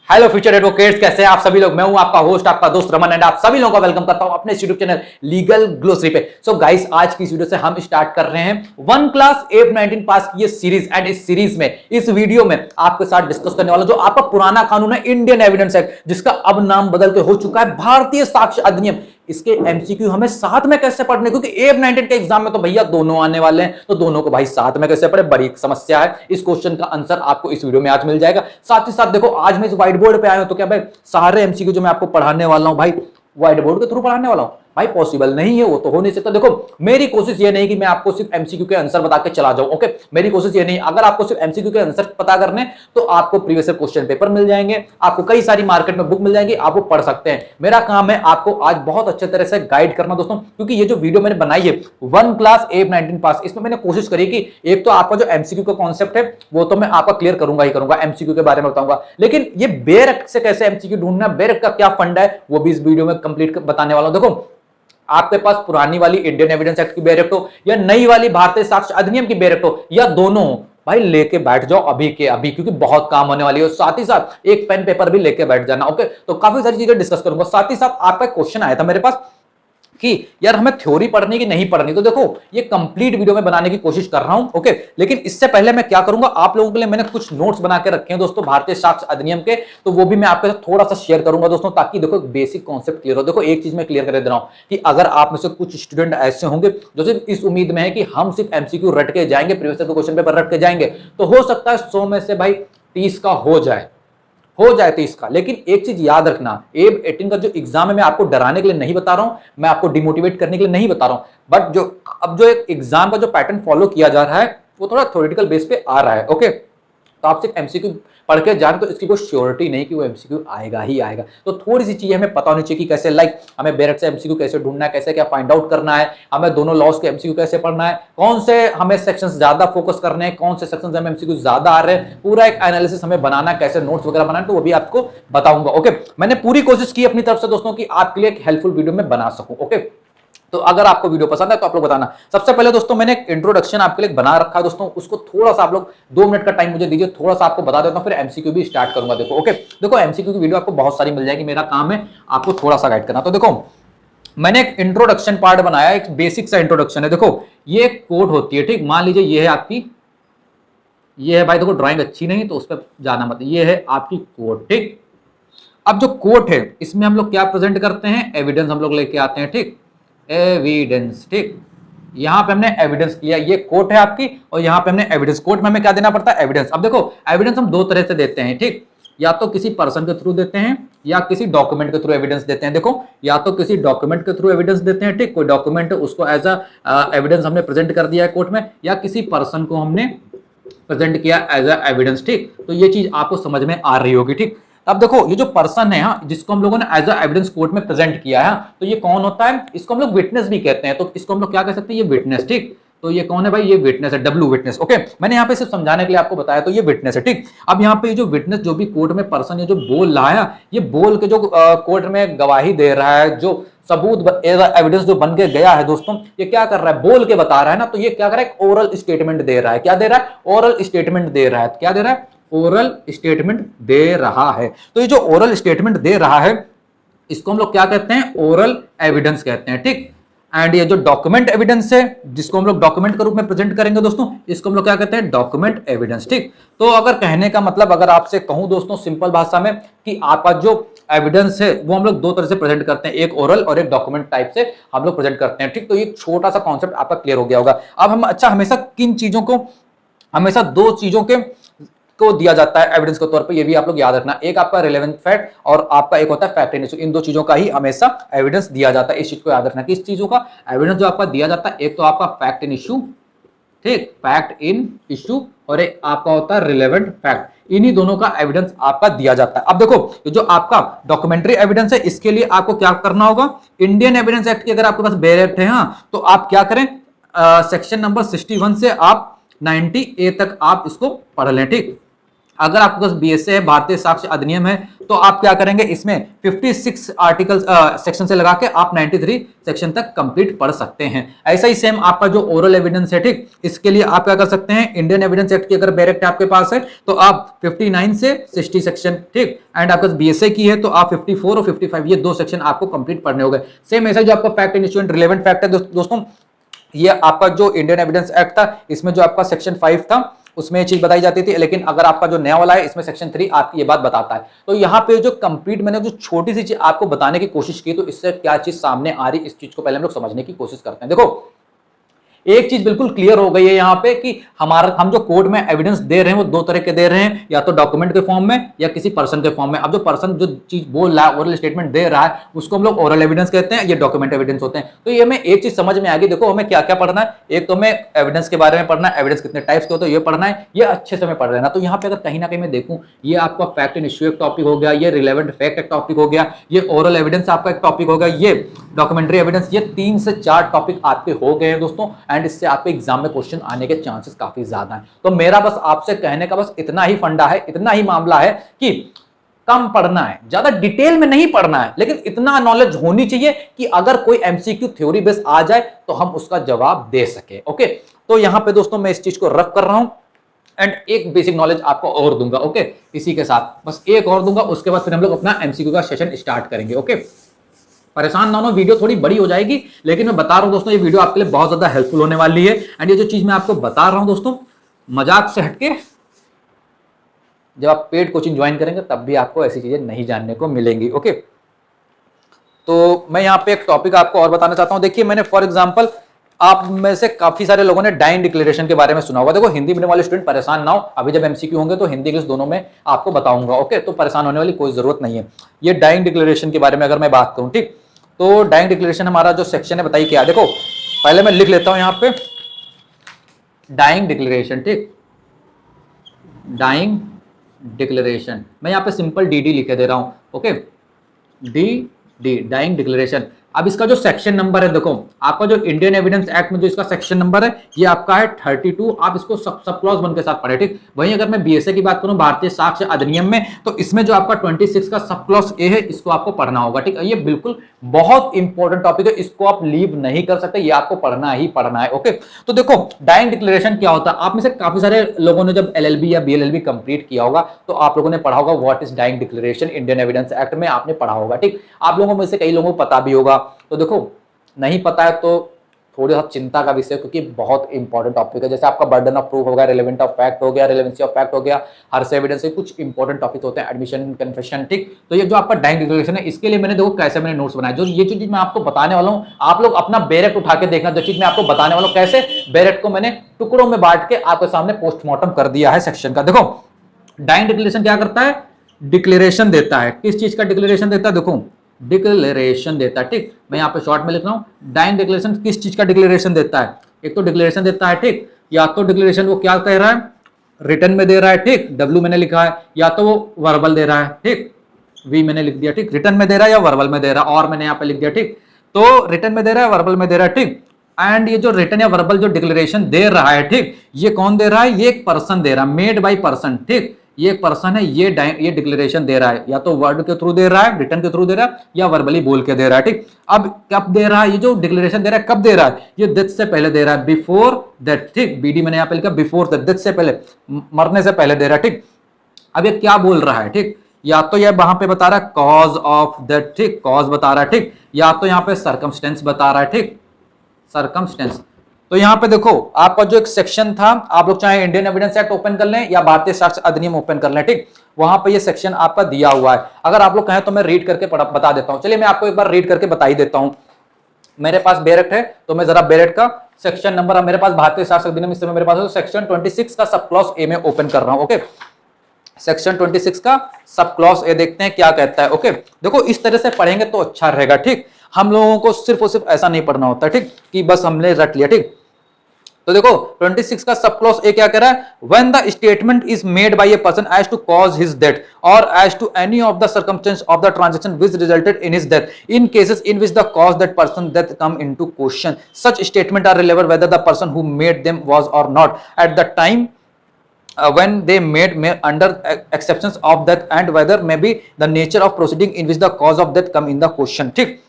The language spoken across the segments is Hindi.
हेलो फ्यूचर एडवोकेट्स, कैसे हैं आप सभी लोग। मैं हूं आपका होस्ट, आपका दोस्त रमन, एंड आप सभी लोगों का वेलकम करता हूं अपने यूट्यूब चैनल लीगल ग्लोसरी पे। सो गाइस, आज की इस वीडियो से हम स्टार्ट कर रहे हैं वन क्लास एफ 19 पास की ये सीरीज। एंड इस सीरीज में, इस वीडियो में आपके साथ डिस्कस करने वाला जो आपका पुराना कानून है इंडियन एविडेंस एक्ट, जिसका अब नाम बदल के हो चुका है भारतीय साक्ष्य अधिनियम। इसके एमसीक्यू हमें साथ में कैसे पढ़ने, क्योंकि एफ 19 के एग्जाम में तो भैया दोनों आने वाले हैं, तो दोनों को भाई साथ में कैसे पढ़े, बड़ी समस्या है। इस क्वेश्चन का आंसर आपको इस वीडियो में आज मिल जाएगा। साथ ही साथ देखो, आज मैं इस व्हाइट बोर्ड पे आया हूं तो क्या भाई सारे एमसीक्यू जो मैं आपको पढ़ाने वाला हूं भाई व्हाइट बोर्ड के थ्रू पढ़ाने वाला हूं भाई, पॉसिबल नहीं है, वो तो हो नहीं सकता। देखो, मेरी कोशिश ये नहीं कि मैं आपको सिर्फ एमसीक्यू के आंसर बता के चला जाऊं, ओके। मेरी कोशिश ये नहीं। अगर आपको सिर्फ एमसीक्यू के आंसर पता करने तो आपको प्रीवियस क्वेश्चन पेपर मिल जाएंगे, आपको कई सारी मार्केट में बुक मिल जाएंगी, आप वो पढ़ सकते हैं। मेरा काम है आपको आज बहुत अच्छे तरह से गाइड करना दोस्तों, क्योंकि ये जो वीडियो मैंने बनाई है वन क्लास एफ 19 पास, इसमें मैंने कोशिश करी कि एक तो आपका जो एमसीक्यू का कॉन्सेप्ट है वो तो मैं आपका क्लियर करूंगा ही करूंगा, एमसीक्यू के बारे में बताऊंगा, लेकिन ये बेयर एक्ट से कैसे एमसीक्यू ढूंढना, बेयर एक्ट का क्या फंड है, वो भी इस वीडियो में कंप्लीट बताने वाला हूं। देखो, आपके पास पुरानी वाली इंडियन एविडेंस एक्ट की बेयर एक्ट हो या नई वाली भारतीय साक्ष्य अधिनियम की बेयर एक्ट हो या दोनों हो, भाई लेके बैठ जाओ अभी के अभी, क्योंकि बहुत काम होने वाली है। साथ ही साथ एक पेन पेपर भी लेके बैठ जाना, ओके। तो काफी सारी चीजें डिस्कस करूंगा। साथ ही साथ आपका क्वेश्चन आया था मेरे पास कि यार हमें थ्योरी पढ़नी कि नहीं पढ़नी, तो देखो ये कंप्लीट वीडियो में बनाने की कोशिश कर रहा हूं, ओके। लेकिन इससे पहले मैं क्या करूंगा, आप लोगों के लिए मैंने कुछ नोट्स बना के रखे हैं दोस्तों भारतीय साक्ष्य अधिनियम के, तो वो भी मैं आपके साथ थोड़ा सा शेयर करूंगा दोस्तों, ताकि देखो बेसिक कॉन्सेप्ट क्लियर हो। देखो, एक चीज मैं क्लियर कर दे रहा हूं कि अगर आप में से कुछ स्टूडेंट ऐसे होंगे जो सिर्फ इस उम्मीद में है कि हम सिर्फ एमसीक्यू रट के जाएंगे, प्रीवियस क्वेश्चन पेपर रट के जाएंगे, तो हो सकता है 100 में से भाई 30 का हो जाए 30 का। लेकिन एक चीज याद रखना, एब 18 का जो एग्जाम है मैं आपको डराने के लिए नहीं बता रहा हूं, मैं आपको डिमोटिवेट करने के लिए नहीं बता रहा हूं, बट जो अब जो एक एग्जाम का जो पैटर्न फॉलो किया जा रहा है वो थोड़ा थ्योरेटिकल बेस पे आ रहा है, ओके। तो आप सिर्फ एमसीक्यू पढ़ के जान तो इसकी कोई श्योरिटी नहीं कि वो एमसीक्यू आएगा ही आएगा। तो थोड़ी सी चीजें हमें पता होनी चाहिए कि कैसे, लाइक हमें बेयर एक्ट से एमसीक्यू कैसे ढूंढना है, कैसे क्या फाइंड आउट करना है, हमें दोनों लॉज के एमसीक्यू कैसे पढ़ना है, कौन से हमें सेक्शंस ज्यादा फोकस करने हैं, कौन से सेक्शंस हमें एमसीक्यू ज्यादा आ रहे हैं, पूरा एक एनालिसिस हमें बनाना है, कैसे नोट्स वगैरह बनाना है, तो वो भी आपको बताऊंगा, ओके। मैंने पूरी कोशिश की अपनी तरफ से दोस्तों कि आपके लिए एक हेल्पफुल वीडियो में बना सकूं, ओके। तो अगर आपको वीडियो पसंद है तो आप लोग बताना। सबसे पहले दोस्तों मैंने एक इंट्रोडक्शन आपके लिए बना रखा है दोस्तों, उसको थोड़ा सा आप लोग 2 मिनट का टाइम मुझे दीजिए, थोड़ा सा आपको बता देता हूं, फिर एमसीक्यू भी स्टार्ट करूंगा। देखो, ओके। देखो, एमसीक्यू की वीडियो आपको बहुत सारी मिल जाएगी, मेरा काम है आपको थोड़ा सा गाइड करना। तो देखो, मैंने एक इंट्रोडक्शन पार्ट बनाया, एक बेसिक सा इंट्रोडक्शन है। देखो, ये एक कोट होती है, ठीक। मान लीजिए ये है आपकी, ये है भाई, देखो ड्राइंग अच्छी नहीं तो उस पर जाना मत, ये है आपकी कोट, ठीक। अब जो कोट है इसमें हम लोग क्या प्रेजेंट करते हैं, एविडेंस हम लोग लेके आते हैं, ठीक। एविडेंस, ठीक। यहां पे हमने एविडेंस किया, ये कोर्ट है आपकी, और यहां पे हमने एविडेंस, कोर्ट में हमें क्या देना पड़ता है, एविडेंस। अब देखो, एविडेंस हम 2 तरह से देते हैं, ठीक। या तो किसी पर्सन के थ्रू देते हैं या किसी डॉक्यूमेंट के थ्रू एविडेंस देते हैं। देखो, या तो किसी डॉक्यूमेंट के थ्रू एविडेंस देते हैं, ठीक। कोई डॉक्यूमेंट है उसको एज अ एविडेंस हमने प्रेजेंट कर दिया है कोर्ट में, या किसी पर्सन को हमने प्रेजेंट किया एज अ एविडेंस, ठीक। तो ये चीज आपको समझ में आ रही होगी, ठीक। अब देखो, ये जो पर्सन है, हाँ, जिसको हम लोगों ने एज अ एविडेंस कोर्ट में प्रेजेंट किया है, तो ये कौन होता है, इसको हम लोग विटनेस भी कहते हैं। तो इसको हम लोग क्या कह सकते हैं, ये विटनेस, ठीक। तो ये कौन है भाई, ये विटनेस है, डब्ल्यू विटनेस, ओके। मैंने यहाँ पे सिर्फ समझाने के लिए आपको बताया, तो ये विटनेस है, ठीक। अब यहाँ पे जो विटनेस, जो भी कोर्ट में पर्सन ये जो बोल रहा है, ये बोल के जो कोर्ट में गवाही दे रहा है, जो सबूत एविडेंस जो बन के गया है दोस्तों, ये क्या कर रहा है, बोल के बता रहा है ना, तो ये क्या कर रहा है, ओरल स्टेटमेंट दे रहा है। क्या दे रहा है, ओरल स्टेटमेंट दे रहा है। क्या दे रहा है, ओरल स्टेटमेंट दे रहा है। तो ये जो ओरल स्टेटमेंट दे रहा है इसको हम लोग क्या कहते हैं, ओरल एविडेंस कहते हैं, ठीक। एंड ये जो डॉक्यूमेंट एविडेंस है, जिसको हम लोग डॉक्यूमेंट के रूप में प्रेजेंट करेंगे दोस्तों, इसको हम लोग क्या कहते हैं, डॉक्यूमेंट एविडेंस, ठीक। तो अगर कहने का मतलब, अगर आपसे कहूं दोस्तों सिंपल भाषा में, कि आपका जो एविडेंस है वो हम लोग 2 तरह से प्रेजेंट करते हैं, एक ओरल और एक डॉक्यूमेंट टाइप से हम लोग प्रेजेंट करते हैं, ठीक। तो ये छोटा सा कॉन्सेप्ट आपका क्लियर हो गया होगा। अब हम हमेशा किन चीजों को, हमेशा 2 चीजों के को दिया जाता है एविडेंस के तौर पे, ये भी आप लोग याद रखना। एक आपका रिलेवेंट फैक्ट और आपका एक होता है फैक्ट इन इशू। इन 2 चीजों का ही हमेशा एविडेंस दिया जाता है। इस चीज को याद रखना कि इस चीजों का एविडेंस जो आपका दिया जाता है, एक तो आपका फैक्ट इन इशू, ठीक, फैक्ट इन इशू, और एक आपका होता है रिलेवेंट फैक्ट। इन्हीं दोनों का एविडेंस आपका दिया जाता है। अब देखो, जो आपका डॉक्यूमेंट्री एविडेंस है, इसके लिए आपको क्या करना होगा, इंडियन एविडेंस एक्ट की अगर आपके पास बेयर एक्ट है, हाँ, तो आप क्या करें, सेक्शन नंबर 61 से आप 90A तक आप इसको पढ़ लें, ठीक। अगर आपके पास बीएसए है, भारतीय साक्ष्य अधिनियम है, तो आप क्या करेंगे, इसमें 56 आर्टिकल सेक्शन से लगा के आप 93 सेक्शन तक कंप्लीट पढ़ सकते हैं। ऐसा ही सेम आपका जो ओरल एविडेंस है, ठीक, इसके लिए आप क्या कर सकते हैं, इंडियन एविडेंस एक्ट की अगर बैरेक्ट आपके पास है तो आप 59 से 60 सेक्शन, ठीक, एंड आपका बीएसए की है तो आप 54 और 55 ये 2 सेक्शन आपको कंप्लीट पढ़ने होंगे। सेम ऐसा जो आपका fact and student relevant fact है दोस्तों, ये आपका जो इंडियन एविडेंस एक्ट था इसमें जो आपका सेक्शन 5 था उसमें ये चीज बताई जाती थी, लेकिन अगर आपका जो नया वाला है इसमें सेक्शन 3 आपकी ये बात बताता है। तो यहाँ पे जो कंप्लीट मैंने जो छोटी सी चीज आपको बताने की कोशिश की, तो इससे क्या चीज सामने आ रही, इस चीज को पहले हम लोग समझने की कोशिश करते हैं। देखो एक चीज बिल्कुल क्लियर हो गई है यहाँ पे कि हम जो कोर्ट में एविडेंस दे रहे हैं वो 2 तरह के दे रहे हैं, या तो डॉक्यूमेंट के फॉर्म में या किसी पर्सन के फॉर्म में। अब जो पर्सन जो चीज बोल रहा है, ओरल स्टेटमेंट दे रहा है, उसको हम लोग ओरल एविडेंस कहते हैं, ये डॉक्यूमेंट एविडेंस होते हैं। तो ये हमें एक चीज समझ में आ गई, देखो हमें क्या क्या पढ़ना है। एक तो हमें एविडेंस के बारे में पढ़ना है, एविडेंस कितने टाइप्स के होते हैं ये पढ़ना है, ये अच्छे से हमें पढ़ लेना। तो यहाँ पे अगर कहीं ना कहीं मैं देखूं, ये आपका फैक्ट एंड इश्यू एक टॉपिक हो गया, ये रिलेवेंट फैक्ट एक टॉपिक हो गया, ये ओरल एविडेंस आपका एक टॉपिक हो गया, ये डॉक्यूमेंट्री एविडेंस, ये 3 से 4 टॉपिक आपके हो गए हैं दोस्तों। एंड इससे आपके एग्जाम में क्वेश्चन आने के चांसेस काफी ज्यादा हैं। तो मेरा बस आपसे कहने का बस इतना ही फंडा है, इतना ही मामला है कि कम पढ़ना है, ज्यादा डिटेल में नहीं पढ़ना है, लेकिन इतना नॉलेज होनी चाहिए कि अगर कोई एमसीक्यू थ्योरी बेस आ जाए तो हम उसका जवाब दे सके। ओके, तो यहां पे दोस्तों मैं इस चीज को रफ कर रहा हूं एंड एक बेसिक नॉलेज आपको और दूंगा। ओके, इसी के साथ बस एक और दूंगा, उसके बाद फिर हम लोग अपना एमसीक्यू का सेशन स्टार्ट करेंगे। ओके, परेशान ना हो, वीडियो थोड़ी बड़ी हो जाएगी, लेकिन मैं बता रहा हूं दोस्तों ये वीडियो आपके लिए बहुत ज्यादा हेल्पफुल होने वाली है। एंड ये जो चीज मैं आपको बता रहा हूं दोस्तों, मजाक से हटके जब आप पेड कोचिंग ज्वाइन करेंगे तब भी आपको ऐसी चीजें नहीं जानने को मिलेंगी। ओके, तो मैं यहाँ पे एक टॉपिक आपको और बताना चाहता हूं। देखिए मैंने फॉर एग्जाम्पल, आप में से काफी सारे लोगों ने डाइंग डिक्लेरेशन के बारे में सुना होगा। देखो हिंदी मीडियम वाले स्टूडेंट परेशान ना हो, अभी जब एमसीक्यू होंगे तो हिंदी इंग्लिश दोनों में आपको बताऊंगा। ओके, तो परेशान होने वाली कोई जरूरत नहीं है। ये डाइंग डिक्लेरेशन के बारे में अगर मैं बात करूं, ठीक, तो डाइंग डिक्लेरेशन हमारा जो सेक्शन है बताइए क्या। देखो पहले मैं लिख लेता हूं यहाँ पे डाइंग डिक्लेरेशन, ठीक, डाइंग डिक्लेरेशन, मैं यहाँ पे सिंपल डीडी लिखे दे रहा हूं। Okay, D dying declaration. अब इसका जो सेक्शन नंबर है, देखो आपका जो इंडियन एविडेंस एक्ट में जो इसका सेक्शन नंबर है ये आपका है 32। आप इसको सब क्लॉज 1 के साथ पढ़े, ठीक। वहीं अगर मैं बीएसए की बात करूं भारतीय साक्ष्य अधिनियम में, तो इसमें जो आपका 26 का सब क्लॉज ए है इसको आपको पढ़ना होगा, ठीक। ये बिल्कुल बहुत इंपॉर्टेंट टॉपिक है, इसको आप लीव नहीं कर सकते, ये आपको पढ़ना ही पढ़ना है। ओके, तो देखो डाइंग डिक्लेरेशन क्या होता है। आप में से काफी सारे लोगों ने जब एलएलबी या बीएलएलबी कंप्लीट किया होगा तो आप लोगों ने पढ़ा होगा what is dying declaration, Indian evidence act में आपने पढ़ा होगा, ठीक। आप लोगों में से कई लोगों को पता भी होगा। तो देखो नहीं पता है तो थोड़ा सा चिंता का विषय, क्योंकि बहुत इंपॉर्टेंट टॉपिक है। जैसे आपका बर्डन ऑफ प्रूफ हो गया, रिलेवेंट ऑफ फैक्ट हो गया, रिलेवेंसी ऑफ फैक्ट हो गया, हर से एविडेंस से कुछ इंपॉर्टेंट टॉपिक होते हैं, एडमिशन कन्फेशन, ठीक। तो ये जो आपका डाइंग डिक्लेरेशन है इसके लिए मैंने देखो कैसे मैंने नोट्स बनाए, जो ये चीज मैं आपको बताने वाला हूँ आप लोग अपना बैरेट उठा के देखना। जो चीज मैं आपको बताने वाला हूँ कैसे बैरेट को मैंने टुकड़ों में बांट के आपके सामने पोस्टमार्टम कर दिया है सेक्शन का। देखो डाइंग डिक्लेरेशन क्या करता है, डिक्लेरेशन देता है। किस चीज का डिक्लेरेशन देता है, देखो डिक्लेरेशन देता है, ठीक। मैं यहाँ पे शॉर्ट में लिख रहा हूं डाइंग डिक्लेरेशन किस चीज का डिक्लेरेशन देता है। एक तो डिक्लेरेशन देता है, ठीक, या तो डिक्लेरेशन वो क्या कह रहा है रिटन में दे रहा है, ठीक, डब्ल्यू मैंने लिखा है, या तो वो वर्बल दे रहा है, ठीक, वी मैंने लिख दिया, ठीक, रिटन में दे रहा है या वर्बल में दे रहा है, और मैंने यहाँ पे लिख दिया, ठीक। तो रिटन में दे रहा है, वर्बल में दे रहा है, ठीक। एंड ये जो रिटन या वर्बल जो डिक्लेरेशन दे रहा है, ठीक, ये कौन दे रहा है, ये एक पर्सन दे रहा है, मेड बाय पर्सन, ठीक। ये एक पर्सन है, ये डिक्लेरेशन दे रहा है, या तो वर्ड के थ्रू दे रहा है, रिटन के थ्रू दे रहा है, या वर्बली बोल के दे रहा है, ठीक। अब कब दे रहा है, ये जो डिक्लेरेशन दे रहा है कब दे रहा है, ये डेथ से पहले दे रहा है, बिफोर दैट, ठीक। बीडी मैंने यहाँ पे लिखा बिफोर दैट, डेथ से पहले, मरने से पहले दे रहा है, ठीक। अब ये क्या बोल रहा है, ठीक, या तो ये वहां पे बता रहा है कॉज ऑफ दैट, ठीक, कॉज बता रहा है, ठीक, या तो यहाँ पे सर्कमस्टेंस बता रहा है, ठीक, सर्कमस्टेंस। तो यहां पे देखो आपका जो एक सेक्शन था, आप लोग चाहे इंडियन एविडेंस एक्ट ओपन कर लें या भारतीय साक्ष्य अधिनियम ओपन कर लें, ठीक, वहां पे ये सेक्शन आपका दिया हुआ है। अगर आप लोग कहें तो मैं रीड करके बता देता हूं। चलिए मैं आपको एक बार रीड करके बता ही देता हूं। मेरे पास बैरेट है तो मैं जरा बैरेट का सेक्शन नंबर, मेरे पास भारतीय साक्ष्य अधिनियम इस समय मेरे पास है, तो सेक्शन 26 का सब क्लॉज ए में ओपन कर रहा हूं। ओके, सेक्शन 26 का सब क्लॉज ए देखते हैं क्या कहता है। ओके, देखो इस तरह से पढ़ेंगे तो अच्छा रहेगा, ठीक। हम लोगों को सिर्फ और सिर्फ ऐसा नहीं पढ़ना होता, ठीक, कि बस हमने रट लिया, ठीक। तो देखो 26 का सब क्लॉज ए क्या कह रहा है, when the statement is made by a person as to cause his death or as to any of the circumstances of the transaction which resulted in his death in cases in which the cause that person death come into question, such statement are relevant whether the person who made them was or not at the time when they made under exceptions of death and whether may be the nature of proceeding in which the cause of death come in the question। ठीक,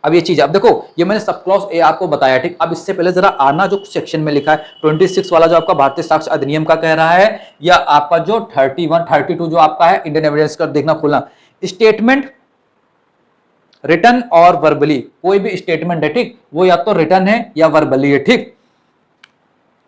अब ये चीज अब देखो, ये मैंने सब क्लॉज ए आपको बताया। ठीक, अब इससे पहले जरा आना जो सेक्शन में लिखा है 26 वाला जो आपका भारतीय साक्ष्य अधिनियम का कह रहा है, या आपका जो 31 32 जो आपका है इंडियन एविडेंस का देखना खुलना। स्टेटमेंट रिटन और वर्बली, कोई भी स्टेटमेंट है ठीक, वो या तो रिटन है या वर्बली है। ठीक,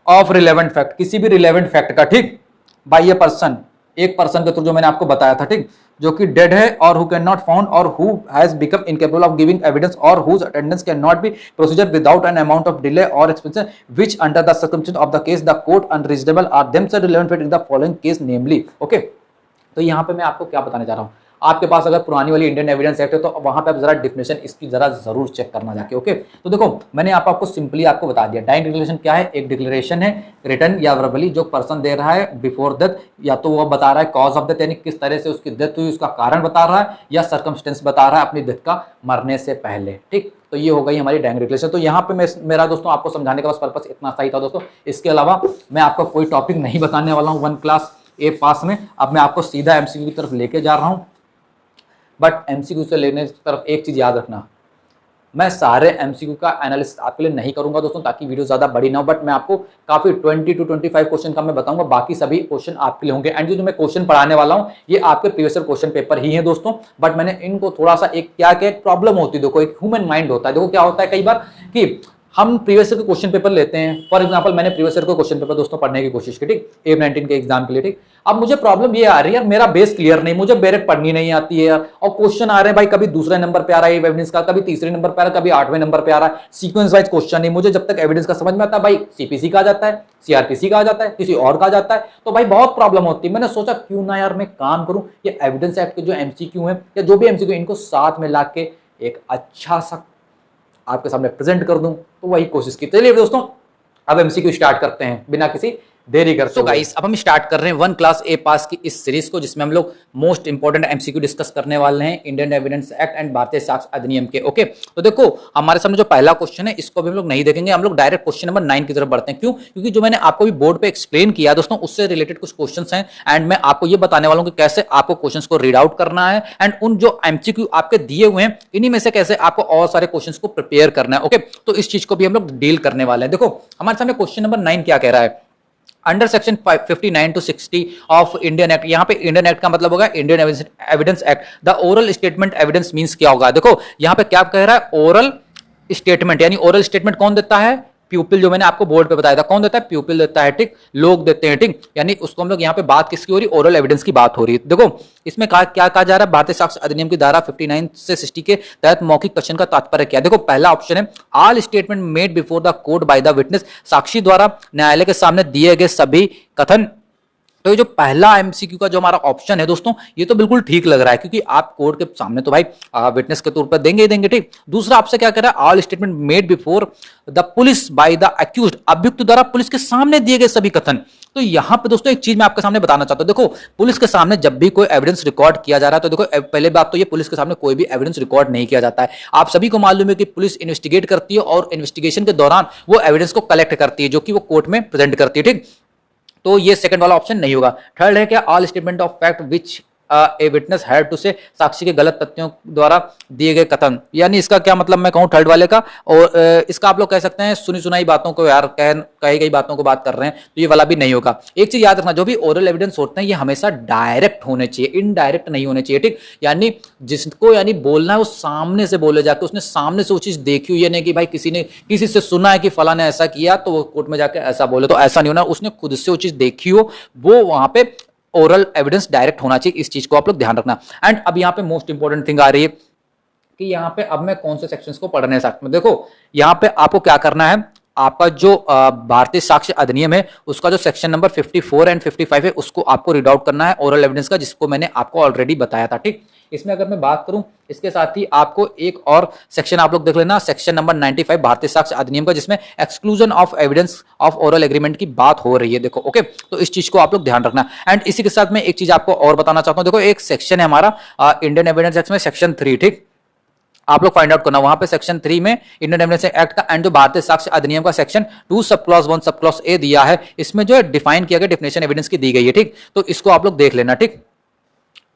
ऑफ रिलेवेंट फैक्ट, किसी भी रिलेवेंट फैक्ट का, ठीक, बाय ए पर्सन, एक पर्सन के थ्रू जो मैंने आपको बताया था, ठीक, जो कि डेड है or who can not found or who has become incapable of giving evidence or whose attendance can not be procured without an amount of delay or expense which under the circumstances of the case the court unreasonable are themselves relevant fact in the following case namely. Okay, तो यहां पे मैं आपको क्या बताने जा रहा हूं, आपके पास अगर पुरानी वाली इंडियन एविडेंस एक्ट है तो वहां पे आप जरा डिफिनेशन इसकी जरा जरूर चेक करना जाके। ओके, तो देखो मैंने आपको सिंपली आपको बता दिया डायरेक्ट डिक्लेरेशन क्या है। एक डिक्लेरेशन है रिटन या वर्बली जो पर्सन दे रहा है बिफोर डेथ, या तो वो बता रहा है कॉज ऑफ डेथ यानी किस तरह से उसकी डेथ हुई उसका कारण बता रहा है, या सर्कमस्टेंस बता रहा है अपनी डेथ का मरने से पहले। ठीक, तो ये हो गई हमारी डायरेक्ट डिक्लेरेशन। तो यहाँ पे मेरा दोस्तों आपको समझाने का बस पर्पस इतना सही था दोस्तों, इसके अलावा मैं आपको कोई टॉपिक नहीं बताने वाला हूँ 1 क्लास ए पास में। अब मैं आपको सीधा एमसीक्यू की तरफ लेके जा रहा हूँ, बट एमसीक्यू से लेने की तरफ एक चीज याद रखना, मैं सारे एमसीक्यू का एनालिसिस आपके लिए नहीं करूंगा दोस्तों ताकि वीडियो ज्यादा बड़ी ना हो, बट मैं आपको काफी 20 to 25 क्वेश्चन का मैं बताऊंगा, बाकी सभी क्वेश्चन आपके लिए होंगे। एंड जो मैं क्वेश्चन पढ़ाने वाला हूं ये आपके प्रीवियस क्वेश्चन पेपर ही है दोस्तों, बट मैंने इनको थोड़ा सा एक क्या क्या प्रॉब्लम होती है, देखो एक ह्यूमन माइंड होता है, देखो क्या होता है कई बार कि हम प्रीवियस ईयर के क्वेश्चन पेपर लेते हैं। फॉर एग्जांपल मैंने प्रीवियस ईयर को क्वेश्चन पेपर दोस्तों पढ़ने की कोशिश की, ठीक, A19 के एग्जाम के लिए। ठीक, अब मुझे प्रॉब्लम ये आ रही है यार मेरा बेस क्लियर नहीं, मुझे डायरेक्ट पढ़नी नहीं आती है यार, और क्वेश्चन आ रहे हैं भाई कभी दूसरे नंबर पे आ रहा है एविडेंस का, कभी तीसरे नंबर पे आ रहा है, कभी 8वें नंबर पे आ रहा है, सीक्वेंस वाइज क्वेश्चन नहीं, मुझे जब तक एविडेंस का समझ में आता है भाई सीपीसी का आ जाता है, सीआरपीसी का आ जाता है, किसी और का आ जाता है, तो भाई बहुत प्रॉब्लम होती है। मैंने सोचा क्यों ना यार मैं काम करूं, ये एविडेंस एक्ट के जो एमसीक्यू है या जो भी एमसीक्यू इनको साथ में ला के एक अच्छा सा आपके सामने प्रेजेंट कर दूं, तो वही कोशिश की। चलिए दोस्तों अब एमसीक्यू स्टार्ट करते हैं बिना किसी देरी करते। तो गाइस अब हम स्टार्ट कर रहे हैं 1 क्लास ए पास की इस सीरीज को, जिसमें हम लोग मोस्ट इंपोर्टेंट एमसीक्यू डिस्कस करने वाले हैं इंडियन एविडेंस एक्ट एंड भारतीय साक्ष्य अधिनियम के। ओके, तो देखो हमारे सामने जो पहला क्वेश्चन है इसको भी हम लोग नहीं देखेंगे, हम लोग डायरेक्ट क्वेश्चन नंबर 9 की तरफ बढ़ते हैं। क्यों? क्योंकि जो मैंने आपको भी बोर्ड पे एक्सप्लेन किया दोस्तों उससे रिलेटेड कुछ क्वेश्चन हैं, एंड मैं आपको ये बताने वाला हूं कि कैसे आपको क्वेश्चन को रीड आउट करना है, एंड उन जो एमसीक्यू आपके दिए हुए हैं इन्हीं में से कैसे आपको और सारे क्वेश्चन को प्रिपेयर करना है। ओके, तो इस चीज को भी हम लोग डील करने वाले हैं। देखो हमारे सामने क्वेश्चन नंबर 9 क्या कह रहा है, under section 59 to 60 of Indian act. यहां पे इंडियन एक्ट का मतलब होगा Indian evidence act. The oral statement evidence means क्या होगा, देखो यहां पे क्या कह रहा है, ओरल स्टेटमेंट, यानी ओरल स्टेटमेंट कौन देता है, प्यूपिल, जो मैंने आपको बोर्ड पे बताया था कौन देता है, प्यूपिल देता है। ठीक, लोग देते हैं। ठीक, यानी उसको हम लोग यहाँ पे बात किसकी हो रही है, ओरल एविडेंस की बात हो रही है। देखो इसमें क्या कहा जा रहा है, भारतीय साक्ष्य अधिनियम की धारा 59 से 60 के तहत मौखिक कथन का तात्पर्य क्या है। देखो पहला ऑप्शन है all statement made before the court by the witness, साक्षी द्वारा न्यायालय के सामने दिए गए सभी कथन। तो ये जो पहला एमसीक्यू का जो हमारा ऑप्शन है दोस्तों ये तो बिल्कुल ठीक लग रहा है, क्योंकि आप कोर्ट के सामने तो भाई विटनेस के तौर पर देंगे ही देंगे। ठीक, दूसरा आपसे क्या कह रहा है, all statement made before the police by the accused, अभियुक्त द्वारा पुलिस के सामने दिए गए सभी कथन। तो यहां पे दोस्तों एक चीज मैं आपके सामने बताना चाहता हूं, देखो पुलिस के सामने जब भी कोई एविडेंस रिकॉर्ड किया जा रहा है तो देखो पहले बात तो ये पुलिस के सामने कोई भी एविडेंस रिकॉर्ड नहीं किया जाता है। आप सभी को मालूम है कि पुलिस इन्वेस्टिगेट करती है और इन्वेस्टिगेशन के दौरान वो एविडेंस को कलेक्ट करती है जो कि वो कोर्ट में प्रेजेंट करती है। ठीक, तो ये सेकंड वाला ऑप्शन नहीं होगा। थर्ड है क्या, all statement of fact which a witness had to say, साक्षी के गलत तथ्यों द्वारा दिए गए कथन। यानी इसका क्या मतलब मैं कहूं थर्ड वाले का, और इसका आप लोग कह सकते हैं सुनी सुनाई बातों को यार कही गई बातों को बात कर रहे हैं, तो ये वाला भी नहीं होगा। एक चीज याद रखना, जो भी ओरल एविडेंस होते हैं ये हमेशा डायरेक्ट होने चाहिए, इनडायरेक्ट नहीं होने चाहिए। ठीक, यानी जिसको यानी बोलना है वो सामने से बोले जाके, उसने सामने से वो चीज देखी हुई है, नहीं कि भाई किसी ने किसी से सुना है कि फला ने ऐसा किया तो वो कोर्ट में जाके ऐसा बोले, तो ऐसा नहीं होना, उसने खुद से वो चीज देखी हो, वो वहां पे ओरल एविडेंस डायरेक्ट होना चाहिए। इस चीज को आप लोग ध्यान रखना। एंड अब यहां पे मोस्ट इंपोर्टेंट थिंग आ रही है कि यहां पे अब मैं कौन से सेक्शंस को पढ़ने सकता हूं। देखो यहां पे आपको क्या करना है, आपका जो भारतीय साक्ष्य अधिनियम है उसका जो सेक्शन नंबर 54 एंड 55 है उसको आपको रीड आउट करना है ओरल एविडेंस का, जिसको मैंने आपको ऑलरेडी बताया था। ठीक, इसमें अगर मैं बात करूं इसके साथ ही आपको एक और सेक्शन आप लोग देख लेना, सेक्शन नंबर 95 भारतीय साक्ष्य अधिनियम का, जिसमें exclusion of evidence of oral agreement की बात हो रही है। देखो ओके, तो इस चीज को आप लोग ध्यान रखना। एंड इसी के साथ मैं एक चीज आपको और बताना चाहता हूं, देखो एक सेक्शन है हमारा इंडियन एविडेंस एक्ट में सेक्शन 3। ठीक, आप लोग फाइंड आउट करना। वहां पे सेक्शन 3 में इंडियन एविडेंस एक्ट का एंड जो भारतीय साक्ष्य अधिनियम का सेक्शन 2 सब क्लॉज 1 सब क्लॉज ए दिया है, इसमें जो है डिफाइन किया गया, डेफिनेशन एविडेंस की दी गई है, ठीक। तो इसको आप लोग देख लेना, ठीक।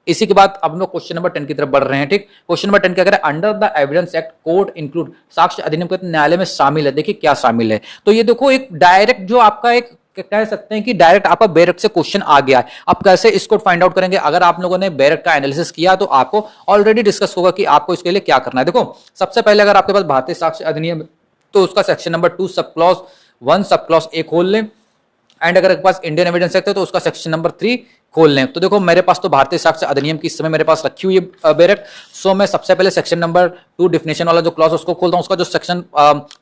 इसी के बाद अब हम लोग क्वेश्चन नंबर 10 की तरफ बढ़ रहे हैं, ठीक। क्वेश्चन नंबर 10 क्या कह रहा है, under the evidence act court include, साक्ष्य अधिनियम के न्यायालय में शामिल है। देखिए क्या शामिल है, तो ये देखो एक डायरेक्ट जो आपका एक कह सकते हैं कि डायरेक्ट आपका बैरक से क्वेश्चन आ गया है। अब कैसे इसको फाइंड आउट करेंगे, अगर आप लोगों ने बैरक का एनालिसिस किया तो आपको ऑलरेडी डिस्कस होगा कि आपको इसके लिए क्या करना है। देखो सबसे पहले अगर आपके पास भारतीय साक्ष्य अधिनियम तो उसका सेक्शन नंबर 2 सब क्लॉज 1 सब क्लॉज ए खोल लें, एंड अगर आपके पास इंडियन एविडेंस एक्ट है तो उसका सेक्शन नंबर 3 खोल लें। तो देखो मेरे पास तो भारतीय साक्ष्य अधिनियम की इस समय मेरे पास रखी हुई है बैरक। सो मैं सबसे पहले सेक्शन नंबर 2 डिफिनेशन वाला जो क्लॉज उसको खोलता हूं, उसका जो सेक्शन